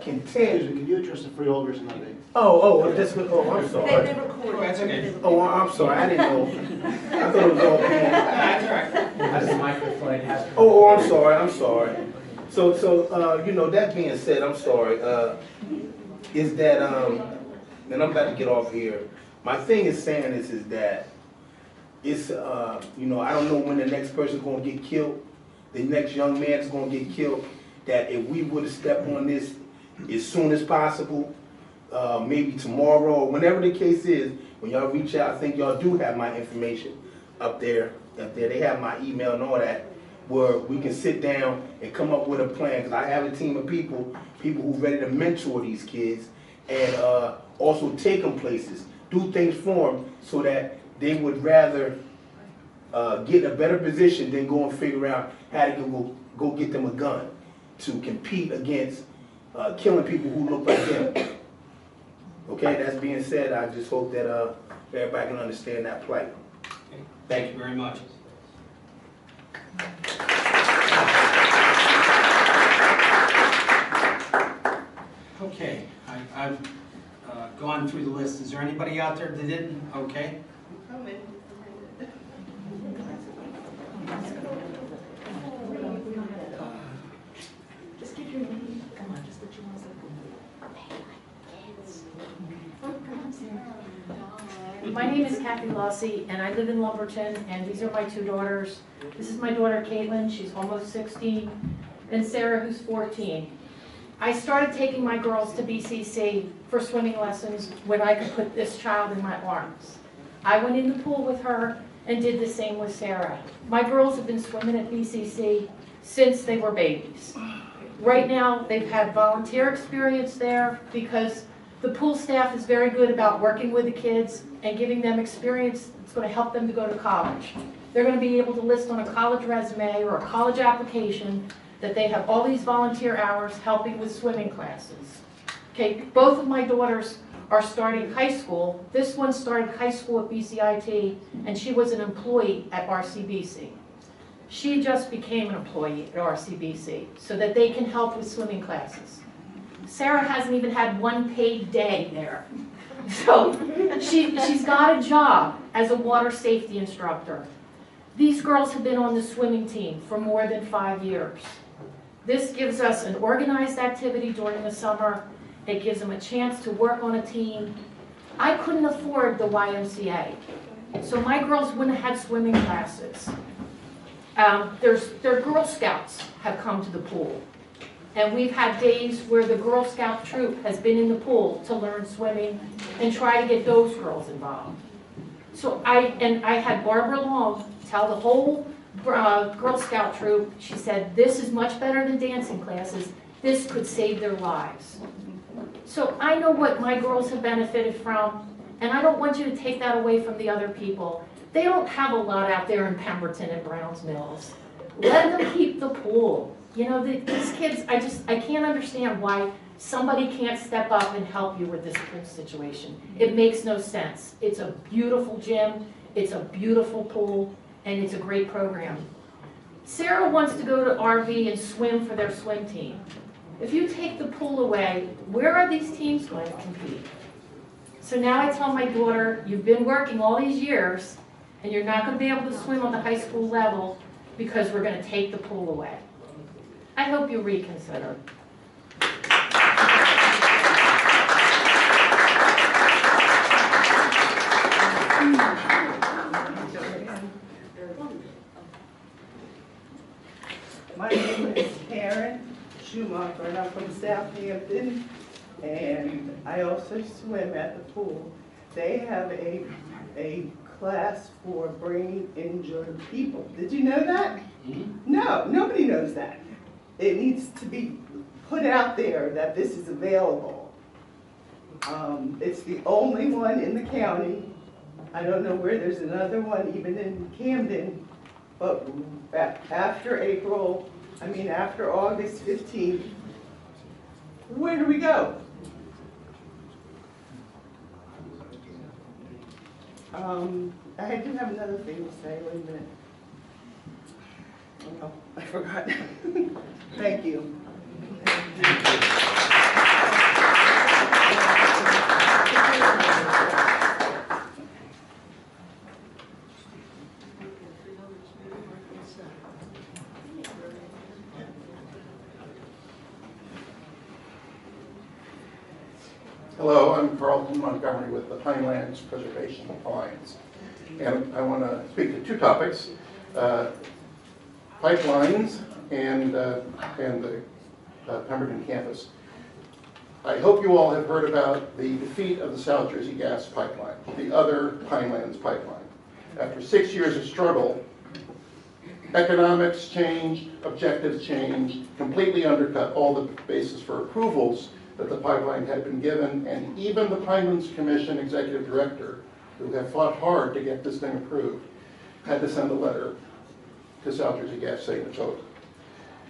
content. Can you address the freeholders and not me? I'm sorry. They recorded. That's okay. Oh, I'm sorry, I didn't know. I thought it was all planned. That's all right. Has a microphone, has. I'm sorry. So, you know, that being said, I'm sorry, is that, and I'm about to get off here. My thing is saying is that it's, you know, I don't know when the next person's gonna get killed, the next young man's gonna get killed, that if we would have stepped on this as soon as possible, maybe tomorrow, or whenever the case is, when y'all reach out, I think y'all do have my information up there. They have my email and all that, where we can sit down and come up with a plan, because I have a team of people who ready to mentor these kids, and also take them places, do things for them, so that they would rather get in a better position than go and figure out how to go get them a gun to compete against killing people who look like them. Okay, that's being said, I just hope that everybody can understand that plight. Okay. Thank you very much. Okay, I've gone through the list. Is there anybody out there that didn't? Okay. Just give your name. Come on, just let you know. My name is Kathy Lossie, and I live in Lumberton, and these are my two daughters. This is my daughter Caitlin, she's almost 16, and Sarah, who's 14. I started taking my girls to BCC for swimming lessons when I could put this child in my arms. I went in the pool with her and did the same with Sarah. My girls have been swimming at BCC since they were babies. Right now, they've had volunteer experience there because the pool staff is very good about working with the kids and giving them experience that's going to help them to go to college. They're going to be able to list on a college resume or a college application that they have all these volunteer hours helping with swimming classes. Okay, both of my daughters are starting high school. This one started high school at BCIT, and she was an employee at RCBC. She just became an employee at RCBC so that they can help with swimming classes. Sarah hasn't even had one paid day there. So she's got a job as a water safety instructor. These girls have been on the swimming team for more than 5 years. This gives us an organized activity during the summer. It gives them a chance to work on a team. I couldn't afford the YMCA, so my girls wouldn't have had swimming classes. Their Girl Scouts have come to the pool. And we've had days where the Girl Scout troop has been in the pool to learn swimming and try to get those girls involved. So I had Barbara Long tell the whole Girl Scout troop, she said, this is much better than dancing classes. This could save their lives. So I know what my girls have benefited from, and I don't want you to take that away from the other people. They don't have a lot out there in Pemberton and Browns Mills. Let them keep the pool. You know, these kids, I can't understand why somebody can't step up and help you with this pool situation. It makes no sense. It's a beautiful gym, it's a beautiful pool, and it's a great program. Sarah wants to go to RV and swim for their swim team. If you take the pool away, where are these teams going to compete? So now I tell my daughter, you've been working all these years, and you're not going to be able to swim on the high school level because we're going to take the pool away. I hope you reconsider. My name is Karen Schumacher, and I'm from Southampton, and I also swim at the pool. They have a class for brain injured people. Did you know that? No, nobody knows that. It needs to be put out there that this is available. It's the only one in the county. I don't know where there's another one, even in Camden, but after August 15th, where do we go? I do have another thing to say, wait a minute. Oh no, I forgot. Thank you. Hello, I'm Carlton Montgomery with the Pinelands Preservation Alliance. And I want to speak to two topics, pipelines and the Pemberton campus. I hope you all have heard about the defeat of the South Jersey gas pipeline, the other Pinelands pipeline. After 6 years of struggle, economics changed, objectives changed, completely undercut all the basis for approvals that the pipeline had been given, and even the Pinelands Commission executive director, who had fought hard to get this thing approved, had to send a letter to South Jersey Gas saying it's over.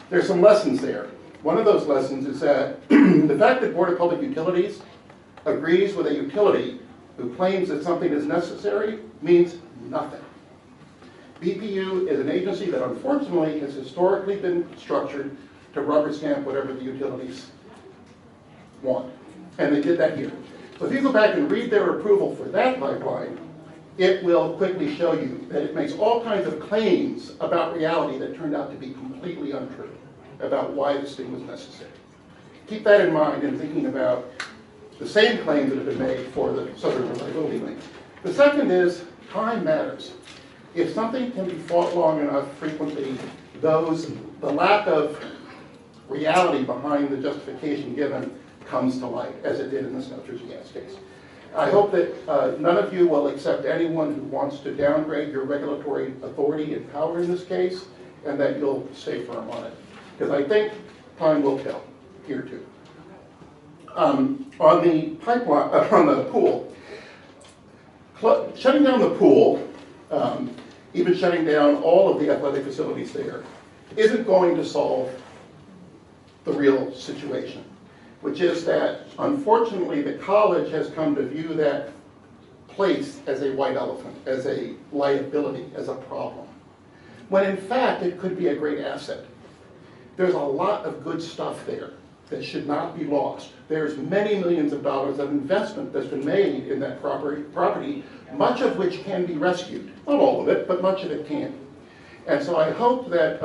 There's some lessons there. One of those lessons is that the fact that Board of Public Utilities agrees with a utility who claims that something is necessary means nothing. BPU is an agency that unfortunately has historically been structured to rubber stamp whatever the utilities want. And they did that here. So if you go back and read their approval for that pipeline, it will quickly show you that it makes all kinds of claims about reality that turned out to be completely untrue about why this thing was necessary. Keep that in mind in thinking about the same claims that have been made for the Southern Reliability Link. The second is time matters. If something can be fought long enough, frequently, the lack of reality behind the justification given comes to light, as it did in the South Jersey gas case. I hope that none of you will accept anyone who wants to downgrade your regulatory authority and power in this case, and that you'll stay firm on it. Because I think time will tell here too. On the pipeline, on the pool, shutting down the pool, even shutting down all of the athletic facilities there, isn't going to solve the real situation, which is that, unfortunately, the college has come to view that place as a white elephant, as a liability, as a problem, when in fact it could be a great asset. There's a lot of good stuff there that should not be lost. There's many millions of dollars of investment that's been made in that property, much of which can be rescued. Not all of it, but much of it can. And so I hope that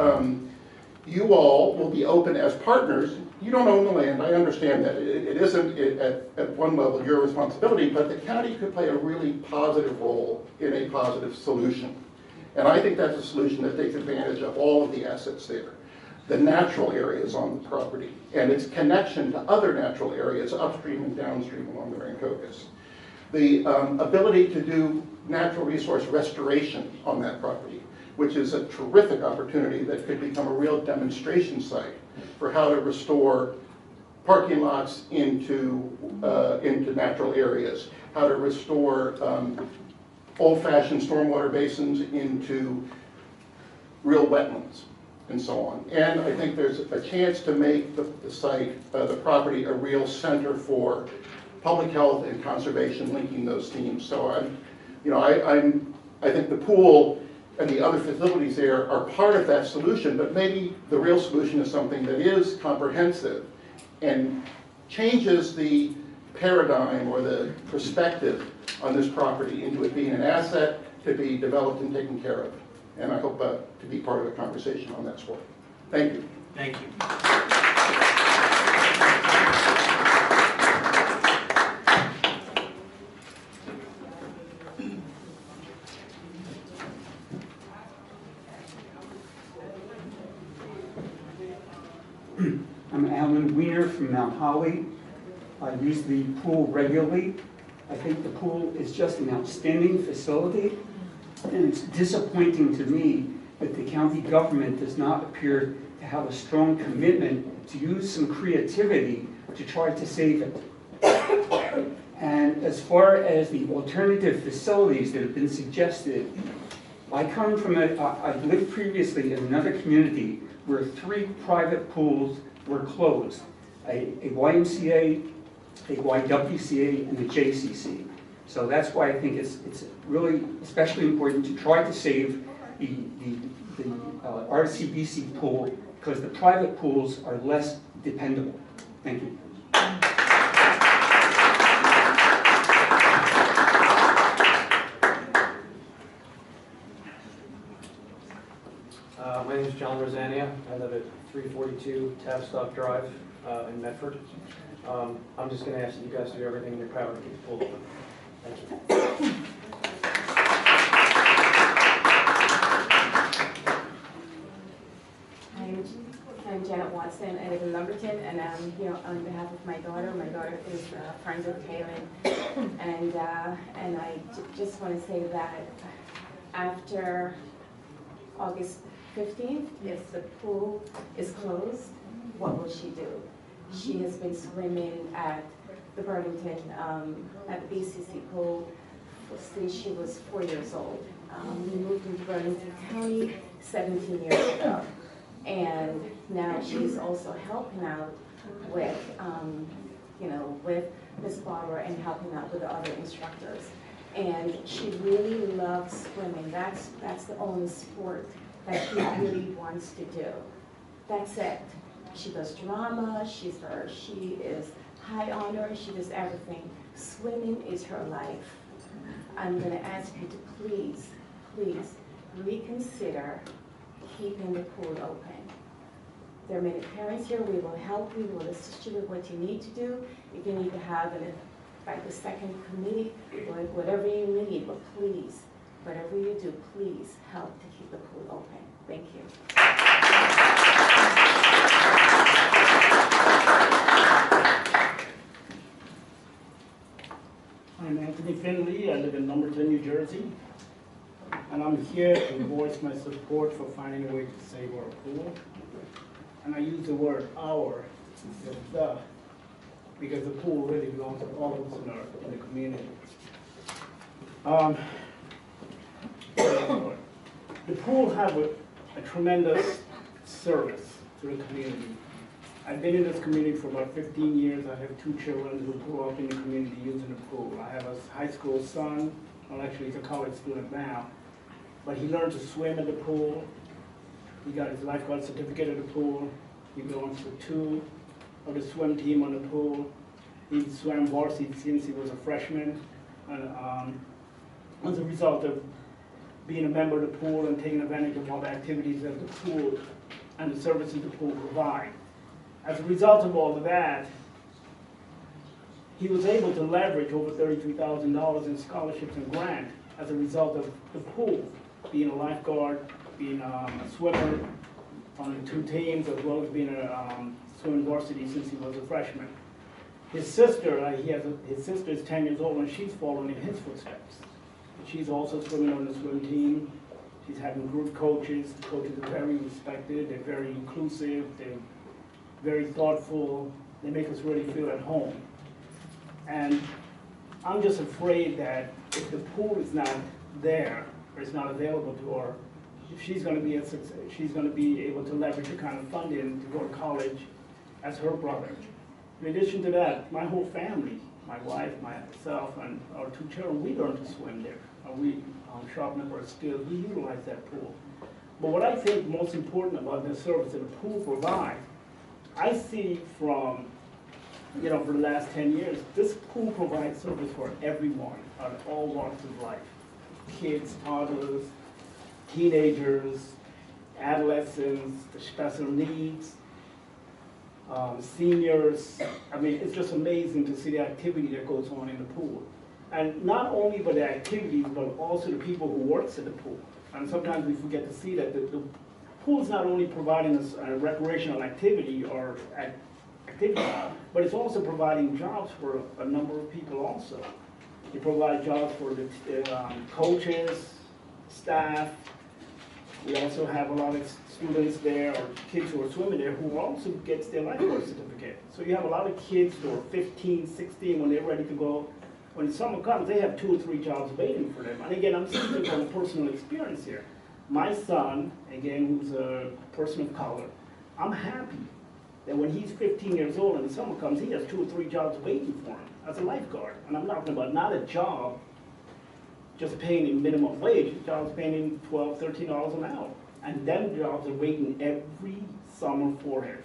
you all will be open as partners. You don't own the land, I understand that. It isn't at one level your responsibility, but the county could play a really positive role in a positive solution. And I think that's a solution that takes advantage of all of the assets there, the natural areas on the property, and its connection to other natural areas upstream and downstream along the Rancocas. The ability to do natural resource restoration on that property, which is a terrific opportunity that could become a real demonstration site for how to restore parking lots into natural areas, how to restore old-fashioned stormwater basins into real wetlands, and so on. And I think there's a chance to make the site, the property, a real center for public health and conservation, linking those themes. So I think the pool and the other facilities there are part of that solution, but maybe the real solution is something that is comprehensive and changes the paradigm or the perspective on this property into it being an asset to be developed and taken care of. And I hope to be part of the conversation on that score. Thank you. Thank you. I'm Alan Weiner from Mount Holly. I use the pool regularly. I think the pool is just an outstanding facility, and it's disappointing to me that the county government does not appear to have a strong commitment to use some creativity to try to save it. And as far as the alternative facilities that have been suggested, I lived previously in another community where 3 private pools were closed, a YMCA, a YWCA, and a JCC. So that's why I think it's really especially important to try to save the RCBC pool, because the private pools are less dependable. Thank you. My name is John Rosania. I live at 342 Tavistock Drive in Medford. I'm just going to ask you guys to do everything in your power to keep the pool open. Thank you. I'm Janet Watson. I live in Lumberton, and I'm here on behalf of my daughter. My daughter is friends with Kaylin, and I just want to say that after August 15th, if the pool is closed, what will she do? She has been swimming at the Burlington, at the BCC pool since she was 4 years old. We moved into Burlington County 17 years ago. And now she's also helping out with, with Miss Barbara and helping out with the other instructors. And she really loves swimming. That's the only sport that she really wants to do. That's it. She does drama, she is high honor, she does everything. Swimming is her life. I'm gonna ask you to please, please reconsider keeping the pool open. There are many parents here. We will help you. We will assist you with what you need to do. If you need to have a second committee, or whatever you need, but please, whatever you do, please help to keep the pool open. Thank you. I'm Anthony Finley. I live in Lumberton, New Jersey. And I'm here to voice my support for finding a way to save our pool. And I use the word our instead of the, because the pool really belongs to all of us in the community. The pool have a tremendous service to the community. I've been in this community for about 15 years. I have 2 children who grew up in the community using the pool. I have a high school son, well actually he's a college student now, but he learned to swim in the pool. He got his lifeguard certificate at the pool. He belongs to 2 of the swim team on the pool. He swam varsity since he was a freshman. And as a result of being a member of the pool and taking advantage of all the activities that the pool and the services the pool provide. As a result of all of that, he was able to leverage over $33,000 in scholarships and grants as a result of the pool, being a lifeguard, being a swimmer on the 2 teams, as well as being a swimming varsity since he was a freshman. His sister, his sister is 10 years old, and she's following in his footsteps. She's also swimming on the swim team. She's having group coaches. The coaches are very respected. They're very inclusive. They're very thoughtful. They make us really feel at home. And I'm just afraid that if the pool is not there, or it's not available to her, if she's going to be a success, she's going to be able to leverage the kind of funding to go to college as her brother. In addition to that, my whole family my wife, myself, and our two children, we learned to swim there. We sharpened our skills, we utilize that pool. But what I think most important about the service that the pool provides, I see from, for the last 10 years, this pool provides service for everyone on all walks of life. Kids, toddlers, teenagers, adolescents, the special needs, seniors. I mean, it's just amazing to see the activity that goes on in the pool. And not only but the activities, but also the people who works at the pool. And sometimes we forget to see that the pool is not only providing us a recreational activity or activity, but it's also providing jobs for a number of people also. It provides jobs for the coaches, staff. We also have a lot of students there or kids who are swimming there who also gets their lifeguard certificate. So you have a lot of kids who are 15, 16 when they're ready to go. When summer comes, they have 2 or 3 jobs waiting for them. And again, I'm speaking from personal experience here. My son, again, who's a person of color, I'm happy that when he's 15 years old and the summer comes, he has 2 or 3 jobs waiting for him as a lifeguard. And I'm talking about not a job just paying him minimum wage, jobs paying him $12, $13 an hour. And them jobs are waiting every summer for him.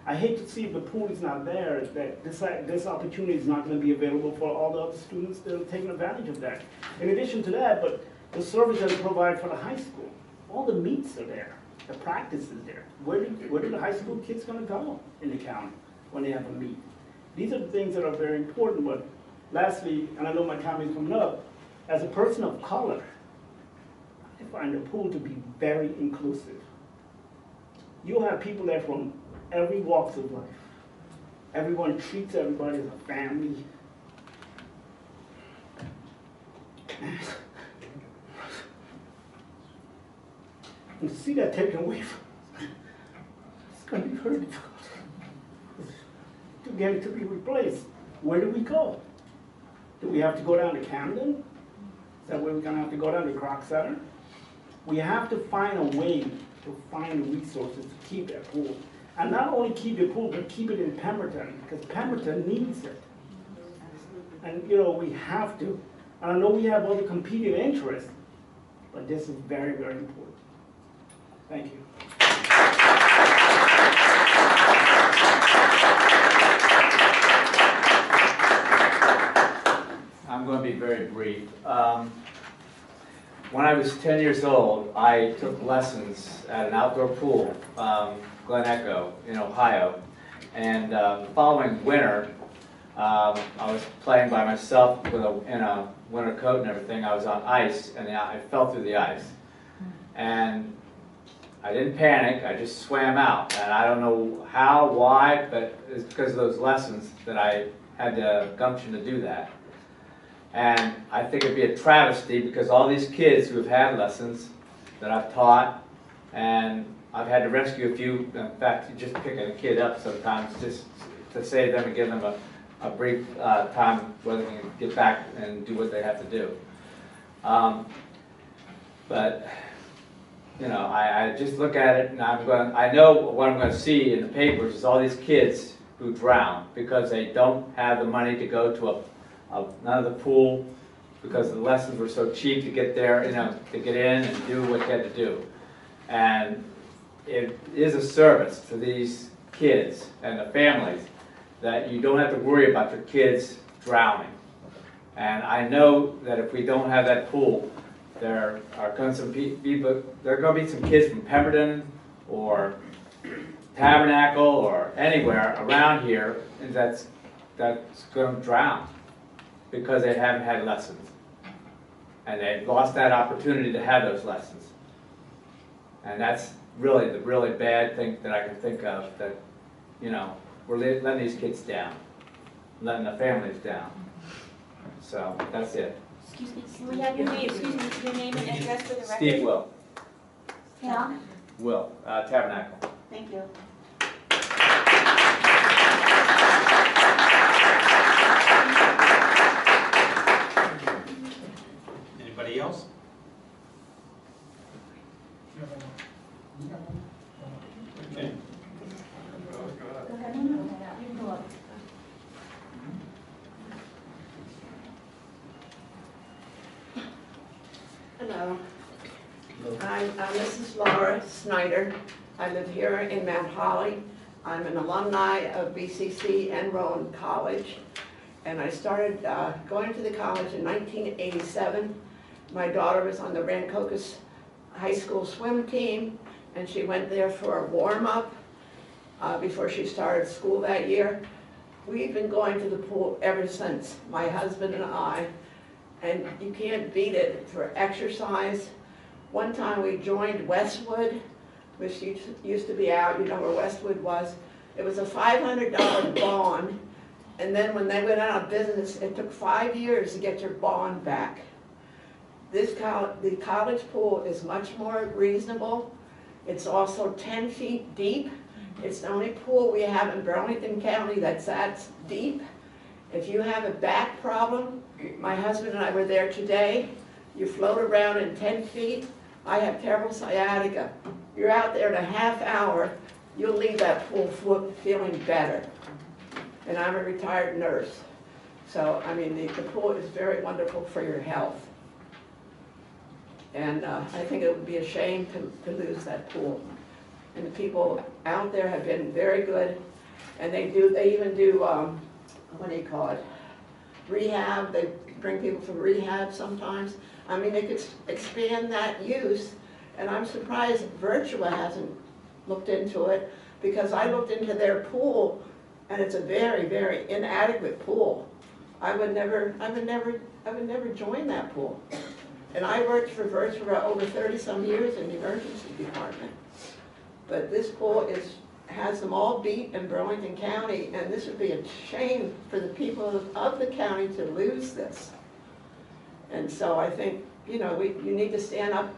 I hate to see if the pool is not there, that this opportunity is not going to be available for all the other students that are taking advantage of that. In addition to that, but the service that is provided for the high school, all the meets are there, the practice is there. Where do the high school kids going to go in the county when they have a meet? These are the things that are very important, but lastly, and I know my time is coming up, as a person of color, I find the pool to be very inclusive. You'll have people there from every walks of life. Everyone treats everybody as a family. And to see that taken away from us, it's going to be very difficult to get it to be replaced. Where do we go? Do we have to go down to Camden? Is that where we're going to have to go down to Croc Center? We have to find a way to find the resources to keep that pool. And not only keep the pool, but keep it in Pemberton, because Pemberton needs it. And we have to. And I know we have other competing interests, but this is very, very important. Thank you. I'm going to be very brief. When I was 10 years old, I took lessons at an outdoor pool, Glen Echo in Ohio. And the following winter, I was playing by myself in a winter coat and everything. I was on ice, and I fell through the ice. And I didn't panic, I just swam out. And I don't know how, why, but it's because of those lessons that I had the gumption to do that. And I think it'd be a travesty because all these kids who have had lessons that I've taught, and I've had to rescue a few, in fact, just picking a kid up sometimes just to save them and give them a brief time where they can get back and do what they have to do. But I just look at it and I know what I'm going to see in the papers is all these kids who drown because they don't have the money to go to another pool because the lessons were so cheap to get there, to get in and do what they had to do. And it is a service to these kids and the families that you don't have to worry about your kids drowning. And I know that if we don't have that pool, there are going to be some kids from Pemberton or Tabernacle or anywhere around here that's going to drown because they haven't had lessons. And they've lost that opportunity to have those lessons. And that's really the really bad thing that I can think of, that, we're letting these kids down, letting the families down. So that's it. Excuse me, can we have your name, your name and address for the record? Steve Will. Yeah. Will, Tabernacle. Thank you. Anybody else? Okay. Hello. I'm Mrs. Laura Snyder. I live here in Mount Holly. I'm an alumni of BCC and Rowan College. And I started going to the college in 1987. My daughter was on the Rancocas High School swim team, and she went there for a warm-up before she started school that year. We've been going to the pool ever since, my husband and I, and you can't beat it for exercise. One time we joined Westwood, which used to be out, you know where Westwood was. It was a $500 bond, and then when they went out of business, it took 5 years to get your bond back. The college pool is much more reasonable. It's also 10 feet deep. It's the only pool we have in Burlington County that's that deep. If you have a back problem, my husband and I were there today, you float around in 10 feet. I have terrible sciatica. You're out there in a half hour, you'll leave that pool feeling better. And I'm a retired nurse. So, I mean, the pool is very wonderful for your health. And I think it would be a shame to lose that pool. And the people out there have been very good. And they even do, what do you call it? Rehab. They bring people from rehab sometimes. I mean, they could expand that use. And I'm surprised Virtua hasn't looked into it, because I looked into their pool and it's a very, very inadequate pool. I would never join that pool. And I worked for Virtua over 30-some years in the emergency department. But this pool has them all beat in Burlington County, and this would be a shame for the people of the county to lose this. And so I think, you know, you need to stand up,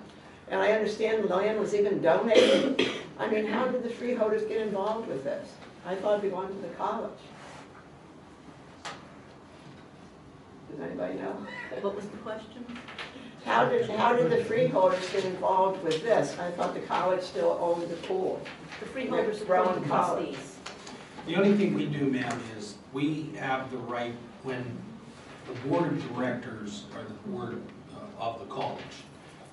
and I understand land was even donated. I mean, how did the freeholders get involved with this? I thought it'd be going to the college. Does anybody know? What was the question? How did the freeholders get involved with this? I thought the college still owned the pool. The freeholders Rowan appoint the College. trustees. The only thing we do, ma'am, is we have the right, when the board of directors or the board of the college,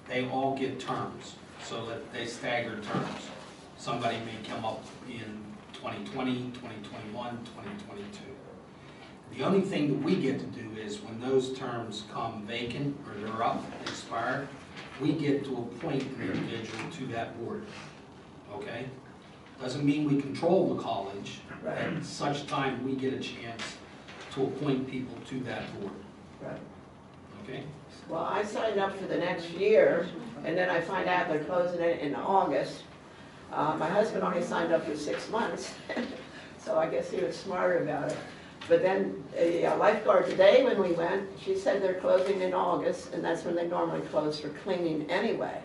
they all get terms, so that they stagger terms. Somebody may come up in 2020, 2021, 2022. The only thing that we get to do is when those terms come vacant or they're up, expired, we get to appoint an individual to that board, okay? Doesn't mean we control the college. Right. At such time, we get a chance to appoint people to that board. Right. Okay? Well, I signed up for the next year, and then I find out they're closing it in August. My husband only signed up for 6 months, so I guess he was smarter about it. But then a lifeguard today, when we went, she said they're closing in August, and that's when they normally close for cleaning anyway.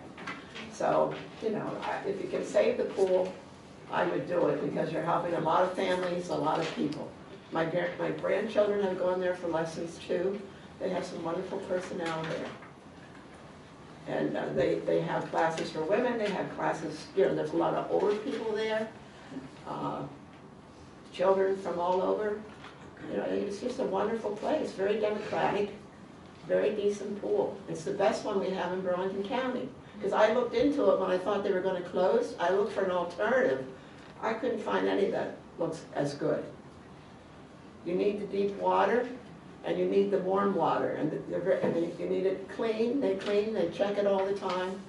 So, you know, if you can save the pool, I would do it, because you're helping a lot of families, a lot of people. My grandchildren have gone there for lessons too. They have some wonderful personnel there. And they have classes for women, they have classes, you know, there's a lot of older people there, children from all over. You know, it's just a wonderful place, very democratic, very decent pool. It's the best one we have in Burlington County. Because I looked into it when I thought they were going to close. I looked for an alternative. I couldn't find any that looks as good. You need the deep water, and you need the warm water, and you need it clean. They check it all the time.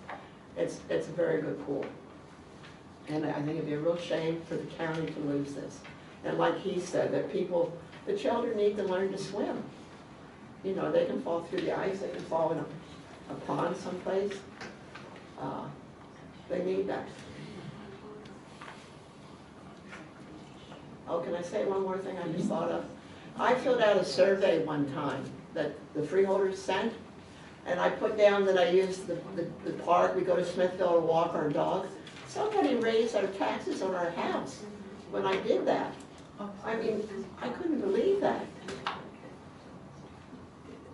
It's a very good pool. And I think it'd be a real shame for the county to lose this. And like he said, that the children need to learn to swim. You know, they can fall through the ice, they can fall in a pond someplace. They need that. Oh, can I say one more thing I just thought of? I filled out a survey one time that the freeholders sent, and I put down that I used the park. We go to Smithville to walk our dogs. Somebody raised our taxes on our house when I did that. I mean, I couldn't believe that.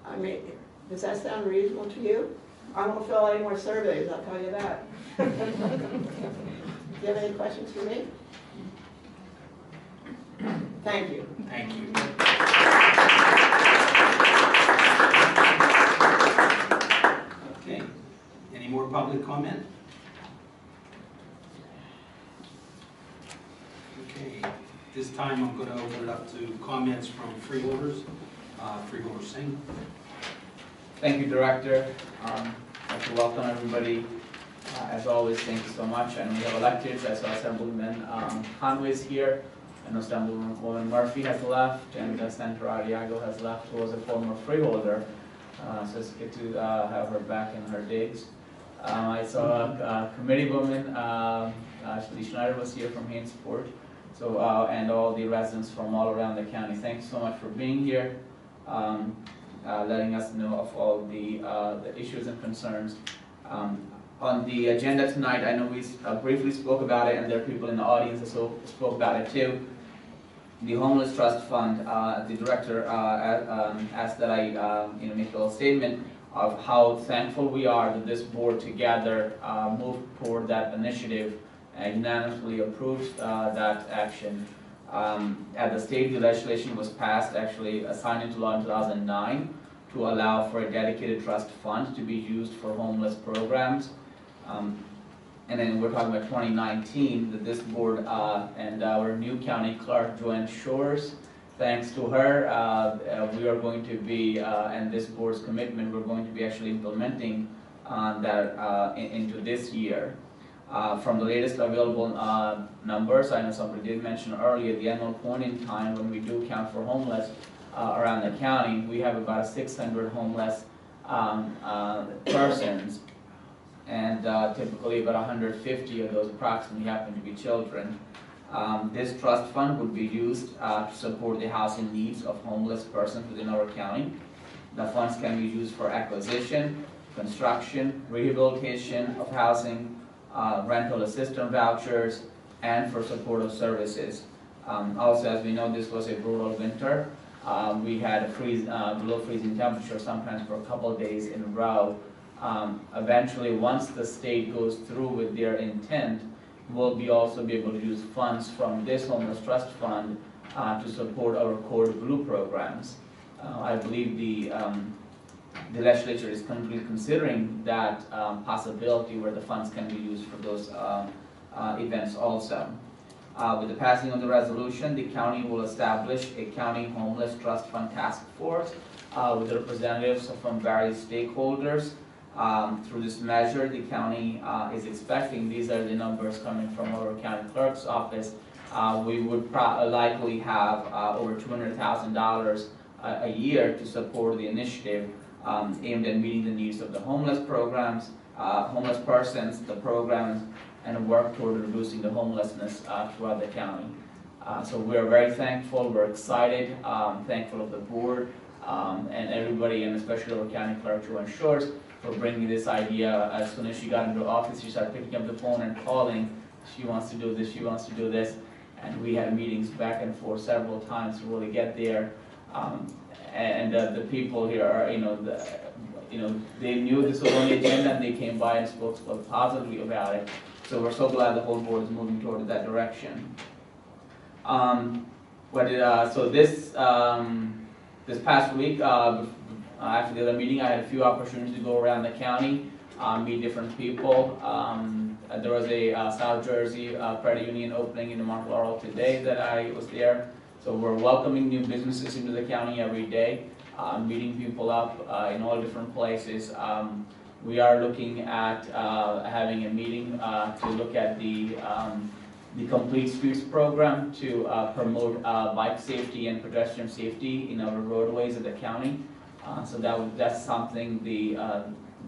I mean, does that sound reasonable to you? I won't fill out any more surveys, I'll tell you that. Do you have any questions for me? Thank you. Thank you. Okay. public comment? Okay, this time I'm going to open it up to comments from freeholders. Freeholder Singh. Thank you, Director. I'd like to welcome everybody. As always, thank you so much. And we have electeds. I saw Assemblyman Conway's here. I know Assemblywoman Murphy has left, and Senator Arriago has left, who was a former freeholder. So it's good to have her back in her digs. I saw a committee woman, Ashley Schneider was here from Hainsport. So, and all the residents from all around the county. Thanks so much for being here, letting us know of all the issues and concerns. On the agenda tonight, I know we briefly spoke about it, and there are people in the audience that spoke about it too. The Homeless Trust Fund, the director asked that I make a little statement of how thankful we are that this board together moved toward that initiative and unanimously approved that action. At the state, the legislation was passed, actually signed into law in 2009, to allow for a dedicated trust fund to be used for homeless programs. And then we're talking about 2019, that this board and our new county clerk, Joanne Shores, thanks to her, we are going to be, and this board's commitment, we're going to be actually implementing that into this year. From the latest available numbers, I know somebody did mention earlier, the annual point in time when we do count for homeless around the county, we have about 600 homeless persons, and typically about 150 of those approximately happen to be children. This trust fund would be used to support the housing needs of homeless persons within our county. The funds can be used for acquisition, construction, rehabilitation of housing, rental assistance vouchers, and for supportive services. Also, as we know, this was a brutal winter. We had below freezing temperature sometimes for a couple of days in a row. Eventually, once the state goes through with their intent, we'll also be able to use funds from this Homeless Trust Fund to support our Code Blue programs. I believe the legislature is currently considering that possibility where the funds can be used for those events also. With the passing of the resolution, the county will establish a county homeless trust fund task force with representatives from various stakeholders. Through this measure, the county is expecting, these are the numbers coming from our county clerk's office, we would likely have over $200,000 a year to support the initiative aimed at meeting the needs of the homeless programs, homeless persons, the programs, and work toward reducing the homelessness throughout the county. So we're very thankful, we're excited, thankful of the board and everybody, and especially our county clerk, Joanne Shores, for bringing this idea. As soon as she got into office, she started picking up the phone and calling. She wants to do this, she wants to do this. And we had meetings back and forth several times to really get there. The people here are, they knew this was on the agenda and they came by and spoke positively about it. So we're so glad the whole board is moving toward that direction. So this past week, after the other meeting, I had a few opportunities to go around the county, meet different people. There was a South Jersey credit union opening in Mount Laurel today that I was there. So we're welcoming new businesses into the county every day, meeting people up in all different places. We are looking at having a meeting to look at the Complete Streets program to promote bike safety and pedestrian safety in our roadways of the county. So that's something the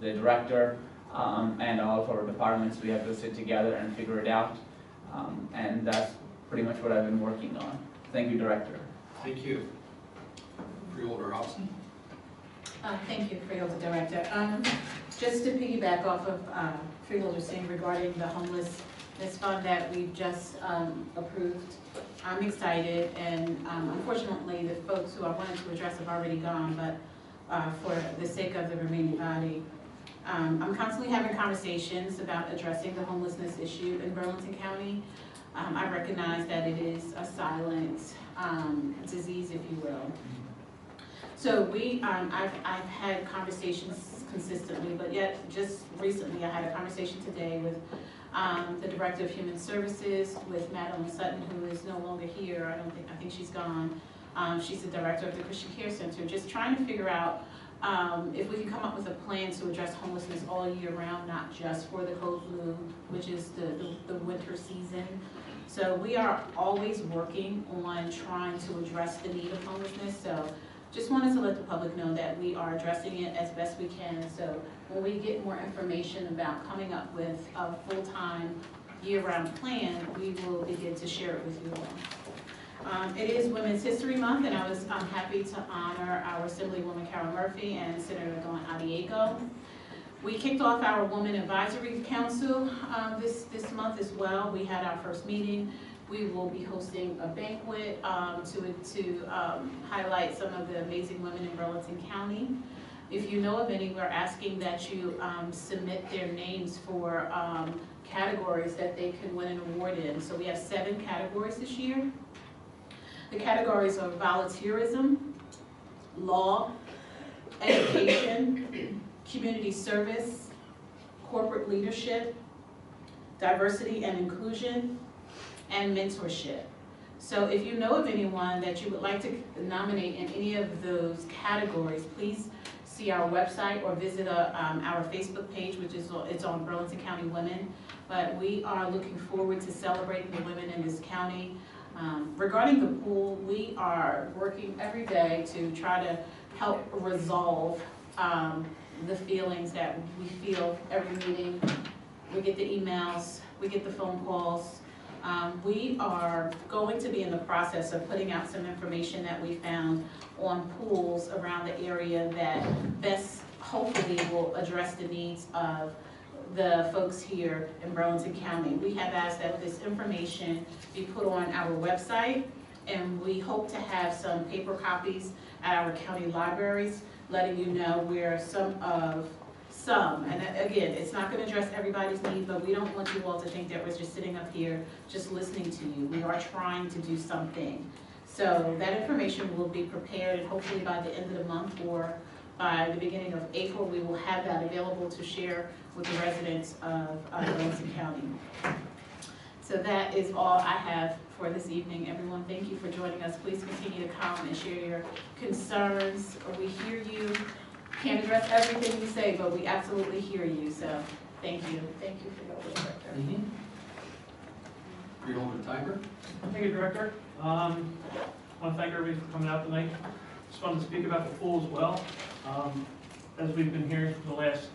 director and all of our departments, we have to sit together and figure it out. And that's pretty much what I've been working on. Thank you, Director. Thank you. Freeholder Hobson. Thank you, Freeholder Director. Just to piggyback off of Freeholder Singh regarding the homelessness fund that we've just approved, I'm excited, and unfortunately the folks who I wanted to address have already gone, but for the sake of the remaining body, I'm constantly having conversations about addressing the homelessness issue in Burlington County. I recognize that it is a silent disease, if you will. So I've had conversations consistently, but yet just recently I had a conversation today with the Director of Human Services, with Madeline Sutton, who is no longer here. I think she's gone. She's the Director of the Christian Care Center, just trying to figure out if we can come up with a plan to address homelessness all year round, not just for the cold flu, which is the winter season. So we are always working on trying to address the need of homelessness. So just wanted to let the public know that we are addressing it as best we can. So when we get more information about coming up with a full-time, year-round plan, we will begin to share it with you all. It is Women's History Month, and I'm happy to honor our Assemblywoman Carol Murphy and Senator Dawn Adeyeko. We kicked off our Women Advisory Council this month as well. We had our first meeting. We will be hosting a banquet to highlight some of the amazing women in Burlington County. If you know of any, we're asking that you submit their names for categories that they can win an award in. So we have 7 categories this year. The categories are volunteerism, law, education, community service, corporate leadership, diversity and inclusion, and mentorship. So if you know of anyone that you would like to nominate in any of those categories, please see our website or visit our Facebook page, which is it's on Burlington County Women. But we are looking forward to celebrating the women in this county. Regarding the pool, we are working every day to try to help resolve the feelings that we feel every meeting. We get the emails, we get the phone calls. We are going to be in the process of putting out some information that we found on pools around the area that best hopefully will address the needs of the folks here in Burlington County. We have asked that this information be put on our website, and we hope to have some paper copies at our county libraries, letting you know where and again, it's not going to address everybody's need, but we don't want you all to think that we're just sitting up here just listening to you. We are trying to do something. So that information will be prepared, and hopefully by the end of the month or by the beginning of April, we will have that available to share with the residents of Burlington County. So that is all I have for this evening. Everyone, thank you for joining us. Please continue to come and share your concerns. We hear you. Can't address everything you say, but we absolutely hear you. So thank you. Thank you for your work. Freeholder Tiber. Thank you, Director. I want to thank everybody for coming out tonight. Just wanted to speak about the pool as well. As we've been hearing for the last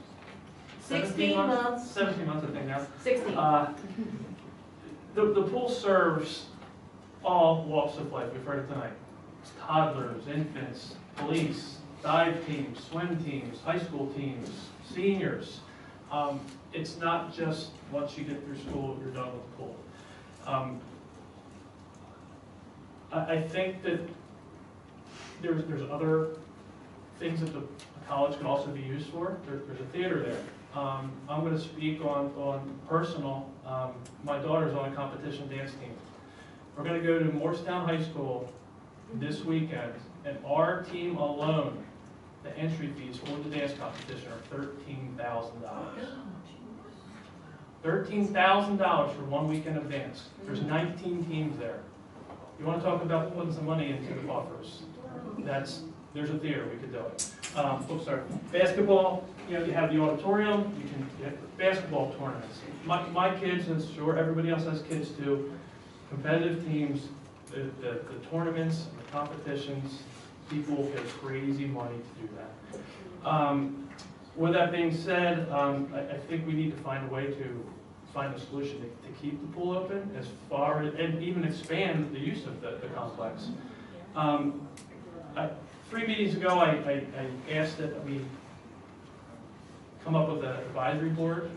16 months. 17 months, I think now. 16. The pool serves all walks of life. We've heard it tonight. It's toddlers, infants, police, dive teams, swim teams, high school teams, seniors. It's not just once you get through school, you're done with the pool. I think that there's other things that the college can also be used for. There's a theater there. I'm going to speak on personal. My daughter's on a competition dance team. We're going to go to Morristown High School this weekend, and our team alone, the entry fees for the dance competition are $13,000. $13,000 for 1 weekend of dance. There's 19 teams there. You want to talk about putting some money into the coffers? There's a theater, we could do it. Sorry. Basketball, you have the auditorium, you have basketball tournaments. My kids, and sure everybody else has kids too, competitive teams, the tournaments, the competitions, people pay crazy money to do that. With that being said, I think we need to find a way to find a solution to keep the pool open as far as, and even expand the use of the complex. 3 meetings ago, I asked that we come up with an advisory board,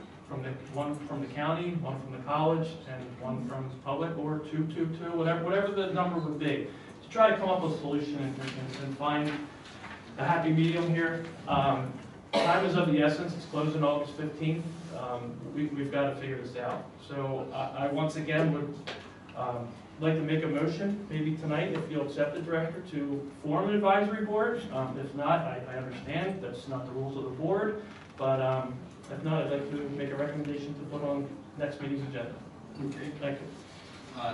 one from the county, one from the college, and one from public, or two, whatever the number would be, to try to come up with a solution and find a happy medium here. Time is of the essence. It's closing August 15th. We've got to figure this out. So I once again would like to make a motion, maybe tonight, if you'll accept the director, to form an advisory board. If not, I understand, that's not the rules of the board, but if not, I'd like to make a recommendation to put on next meeting's agenda. Okay. Thank you.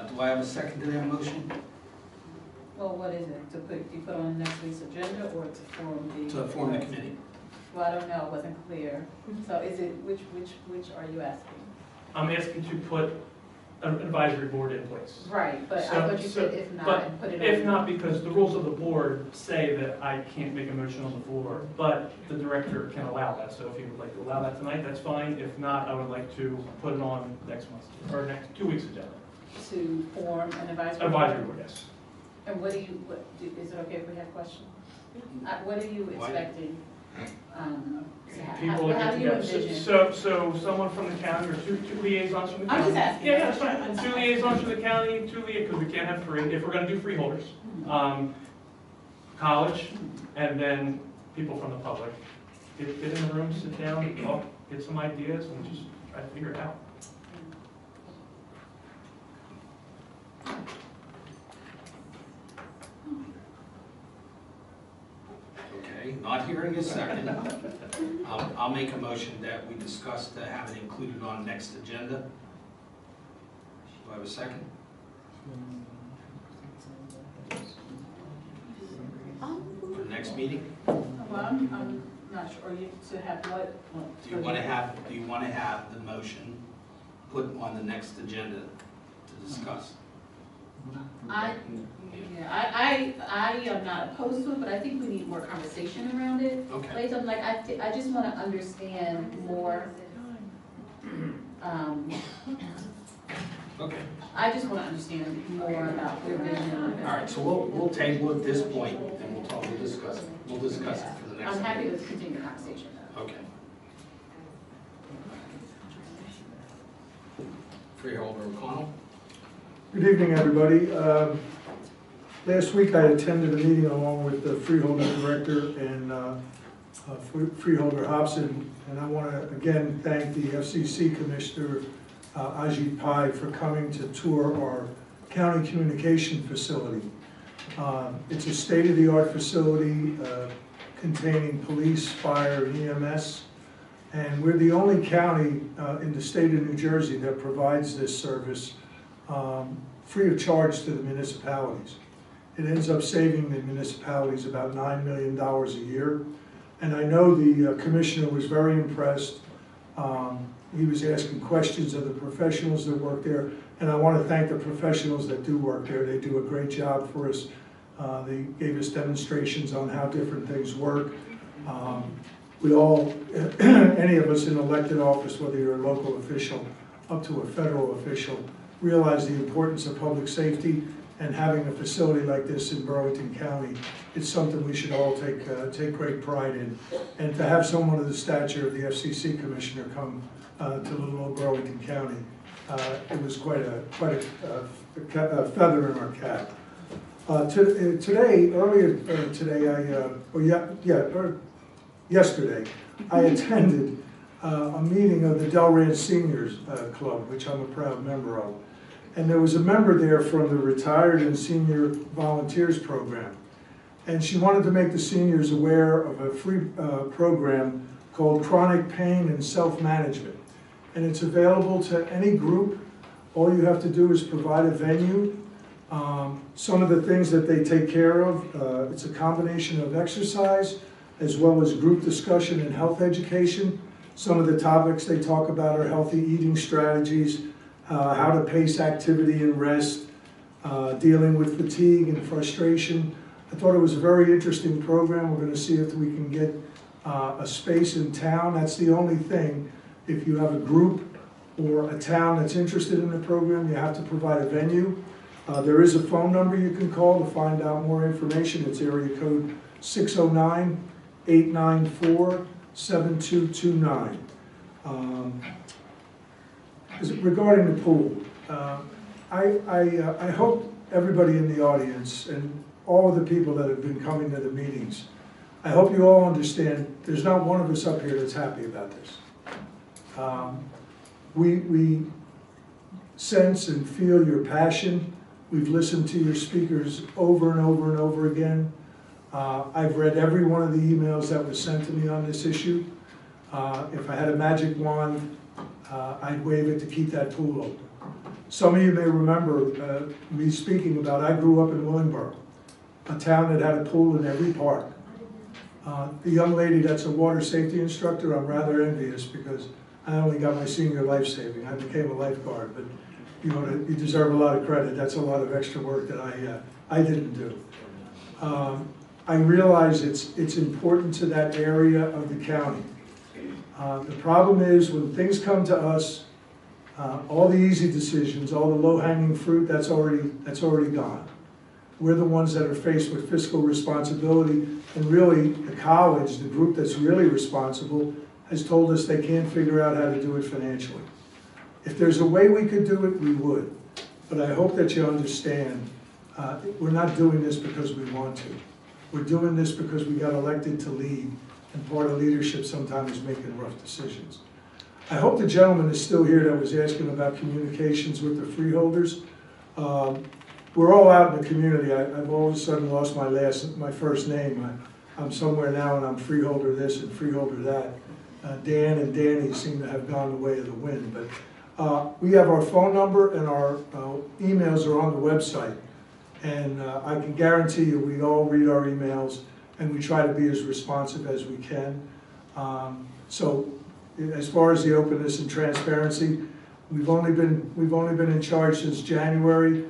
Do I have a second to that motion? Well, what is it? To put, you put on next week's agenda or to form the? To form the committee. Well, I don't know, it wasn't clear. So is it, which are you asking? I'm asking to put an advisory board in place. Right, but I thought you said if not, and put it on. If not, because the rules of the board say that I can't make a motion on the floor, but the director can allow that. So if you would like to allow that tonight, that's fine. If not, I would like to put it on next month, or next 2 weeks agenda. To form an advisory board? Advisory board, yes. And what do you, is it okay if we have questions? What are you expecting? People How are do you getting together. envision? So someone from the county, or two liaisons from the county. I'm just asking. Yeah, that's fine. 2 liaisons from the county, because we can't have 3, if we're gonna do freeholders. College, and then people from the public. Get in the room, sit down, talk, get some ideas, and just try to figure it out. Okay, not hearing a second. I'll make a motion that we discuss to have it included on next agenda. Do I have a second? For next meeting? Well, I'm not sure, you to have what? Do you want to have the motion put on the next agenda to discuss? I am not opposed to it, but I think we need more conversation around it. Okay. Like, I'm like, I just want to understand more. Okay. I just want to understand more about your vision. All right, so we'll table at this point, and we'll discuss it. We'll discuss it for the next. I'm happy meeting. to continue the conversation though. Okay. Freeholder O'Connell. Good evening, everybody. Last week I attended a meeting along with the Freeholder Director and Freeholder Hobson, and I want to again thank the FCC Commissioner Ajit Pai for coming to tour our county communication facility. It's a state-of-the-art facility containing police, fire, and EMS, and we're the only county in the state of New Jersey that provides this service free of charge to the municipalities. It ends up saving the municipalities about $9 million a year. And I know the commissioner was very impressed. He was asking questions of the professionals that work there. And I want to thank the professionals that do work there. They do a great job for us. They gave us demonstrations on how different things work. We all, any of us in elected office, whether you're a local official up to a federal official, realize the importance of public safety, and having a facility like this in Burlington County, it's something we should all take great pride in. And to have someone of the stature of the FCC Commissioner come to little old Burlington County, it was quite a feather in our cap. Yesterday, I attended a meeting of the Delran Seniors Club, which I'm a proud member of. And there was a member there from the Retired and Senior Volunteers Program. And she wanted to make the seniors aware of a free program called Chronic Pain and Self-Management. And it's available to any group. All you have to do is provide a venue. Some of the things that they take care of, it's a combination of exercise as well as group discussion and health education. Some of the topics they talk about are healthy eating strategies, how to pace activity and rest, dealing with fatigue and frustration. I thought it was a very interesting program. We're going to see if we can get a space in town. That's the only thing. If you have a group or a town that's interested in the program, you have to provide a venue. There is a phone number you can call to find out more information. It's area code 609-894-7229. Regarding the pool, I hope everybody in the audience and all of the people that have been coming to the meetings, I hope you all understand there's not one of us up here that's happy about this. We sense and feel your passion We've listened to your speakers over and over and over again. I've read every one of the emails that was sent to me on this issue. If I had a magic wand, I'd wave it to keep that pool open. Some of you may remember me speaking about, I grew up in Willingboro, a town that had a pool in every park. The young lady that's a water safety instructor, I'm rather envious because I only got my senior life saving. I became a lifeguard, but you deserve a lot of credit. That's a lot of extra work that I didn't do. I realize it's important to that area of the county. The problem is when things come to us, all the easy decisions, all the low-hanging fruit, that's already gone. We're the ones that are faced with fiscal responsibility, and really the college, the group that's really responsible, has told us they can't figure out how to do it financially. If there's a way we could do it, we would. But I hope that you understand, we're not doing this because we want to. We're doing this because we got elected to lead, and part of leadership sometimes is making rough decisions. I hope the gentleman is still here that was asking about communications with the freeholders. We're all out in the community. I've all of a sudden lost my first name. I'm somewhere now and I'm freeholder this and freeholder that. Dan and Danny seem to have gone the way of the wind. But we have our phone number and our emails are on the website. And I can guarantee you we all read our emails and we try to be as responsive as we can. So as far as the openness and transparency, we've only been in charge since January.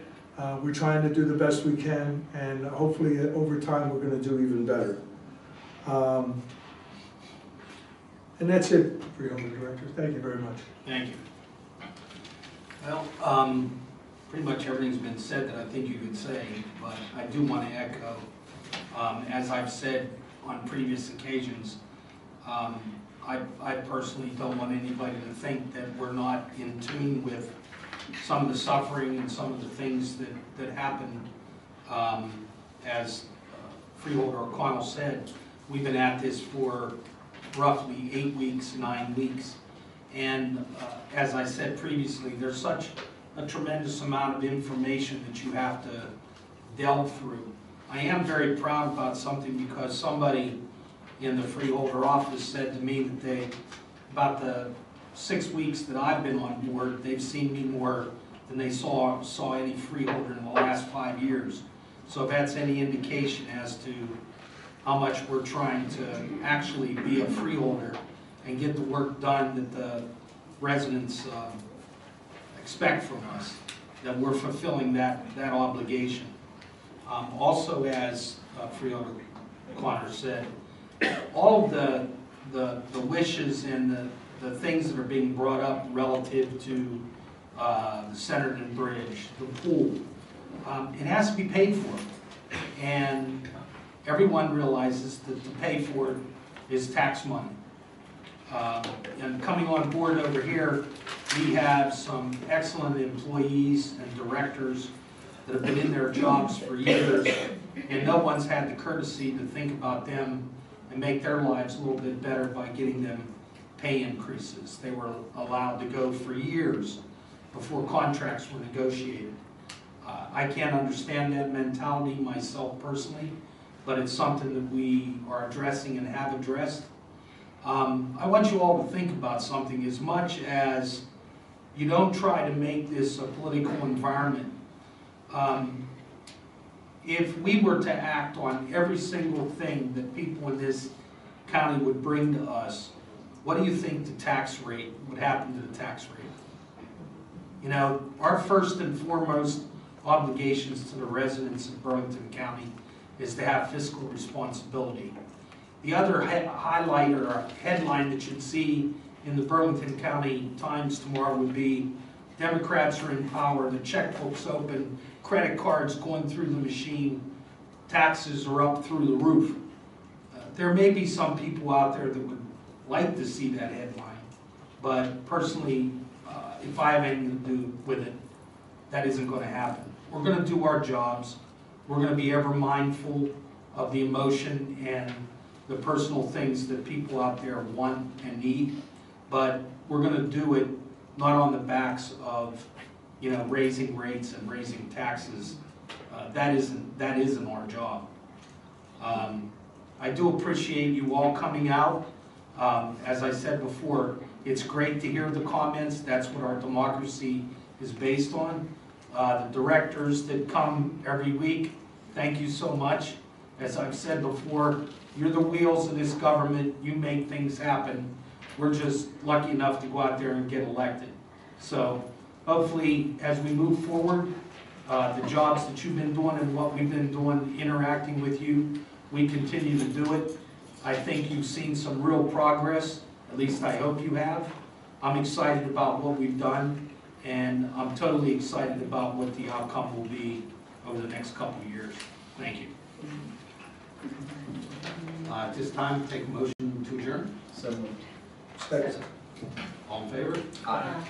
We're trying to do the best we can, and hopefully over time we're going to do even better. And that's it, Freeholder Director. Thank you very much. Thank you. Well, pretty much everything's been said that I think you could say, but I do want to echo, as I've said on previous occasions, I personally don't want anybody to think that we're not in tune with some of the suffering and some of the things that happen. As Freeholder O'Connell said, we've been at this for roughly 8 weeks, 9 weeks. And as I said previously, there's such a tremendous amount of information that you have to delve through. I am very proud about something because somebody in the Freeholder office said to me that about the 6 weeks that I've been on board, they've seen me more than they saw any freeholder in the last 5 years. So if that's any indication as to how much we're trying to actually be a freeholder and get the work done that the residents expect from us, that we're fulfilling that obligation. Also, as Freeholder Connor said, all of the wishes and the things that are being brought up relative to the Centerton Bridge, the pool, it has to be paid for. And everyone realizes that to pay for it is tax money. And coming on board over here, we have some excellent employees and directors that have been in their jobs for years, and no one's had the courtesy to think about them and make their lives a little bit better by getting them pay increases. They were allowed to go for years before contracts were negotiated. I can't understand that mentality myself personally, but it's something that we are addressing and have addressed. I want you all to think about something. As much as you don't try to make this a political environment, if we were to act on every single thing that people in this county would bring to us, what do you think the tax rate would happen to the tax rate? You know, our first and foremost obligations to the residents of Burlington County is to have fiscal responsibility. The other highlight or headline that you'd see in the Burlington County Times tomorrow would be Democrats are in power, the checkbooks open, credit cards going through the machine, taxes are up through the roof. There may be some people out there that would like to see that headline, but personally, if I have anything to do with it, that isn't going to happen. We're going to do our jobs. We're going to be ever mindful of the emotion and the personal things that people out there want and need, but we're going to do it not on the backs of you know, raising rates and raising taxes. That isn't our job. I do appreciate you all coming out. As I said before, it's great to hear the comments. That's what our democracy is based on. The directors that come every week, thank you so much. As I've said before, you're the wheels of this government. You make things happen. We're just lucky enough to go out there and get elected. So hopefully, as we move forward, the jobs that you've been doing and what we've been doing, interacting with you, we continue to do it. I think you've seen some real progress, at least I hope you have. I'm excited about what we've done, and I'm totally excited about what the outcome will be over the next couple of years. Thank you. At this time, take a motion to adjourn. So moved. Second. All in favor? Aye.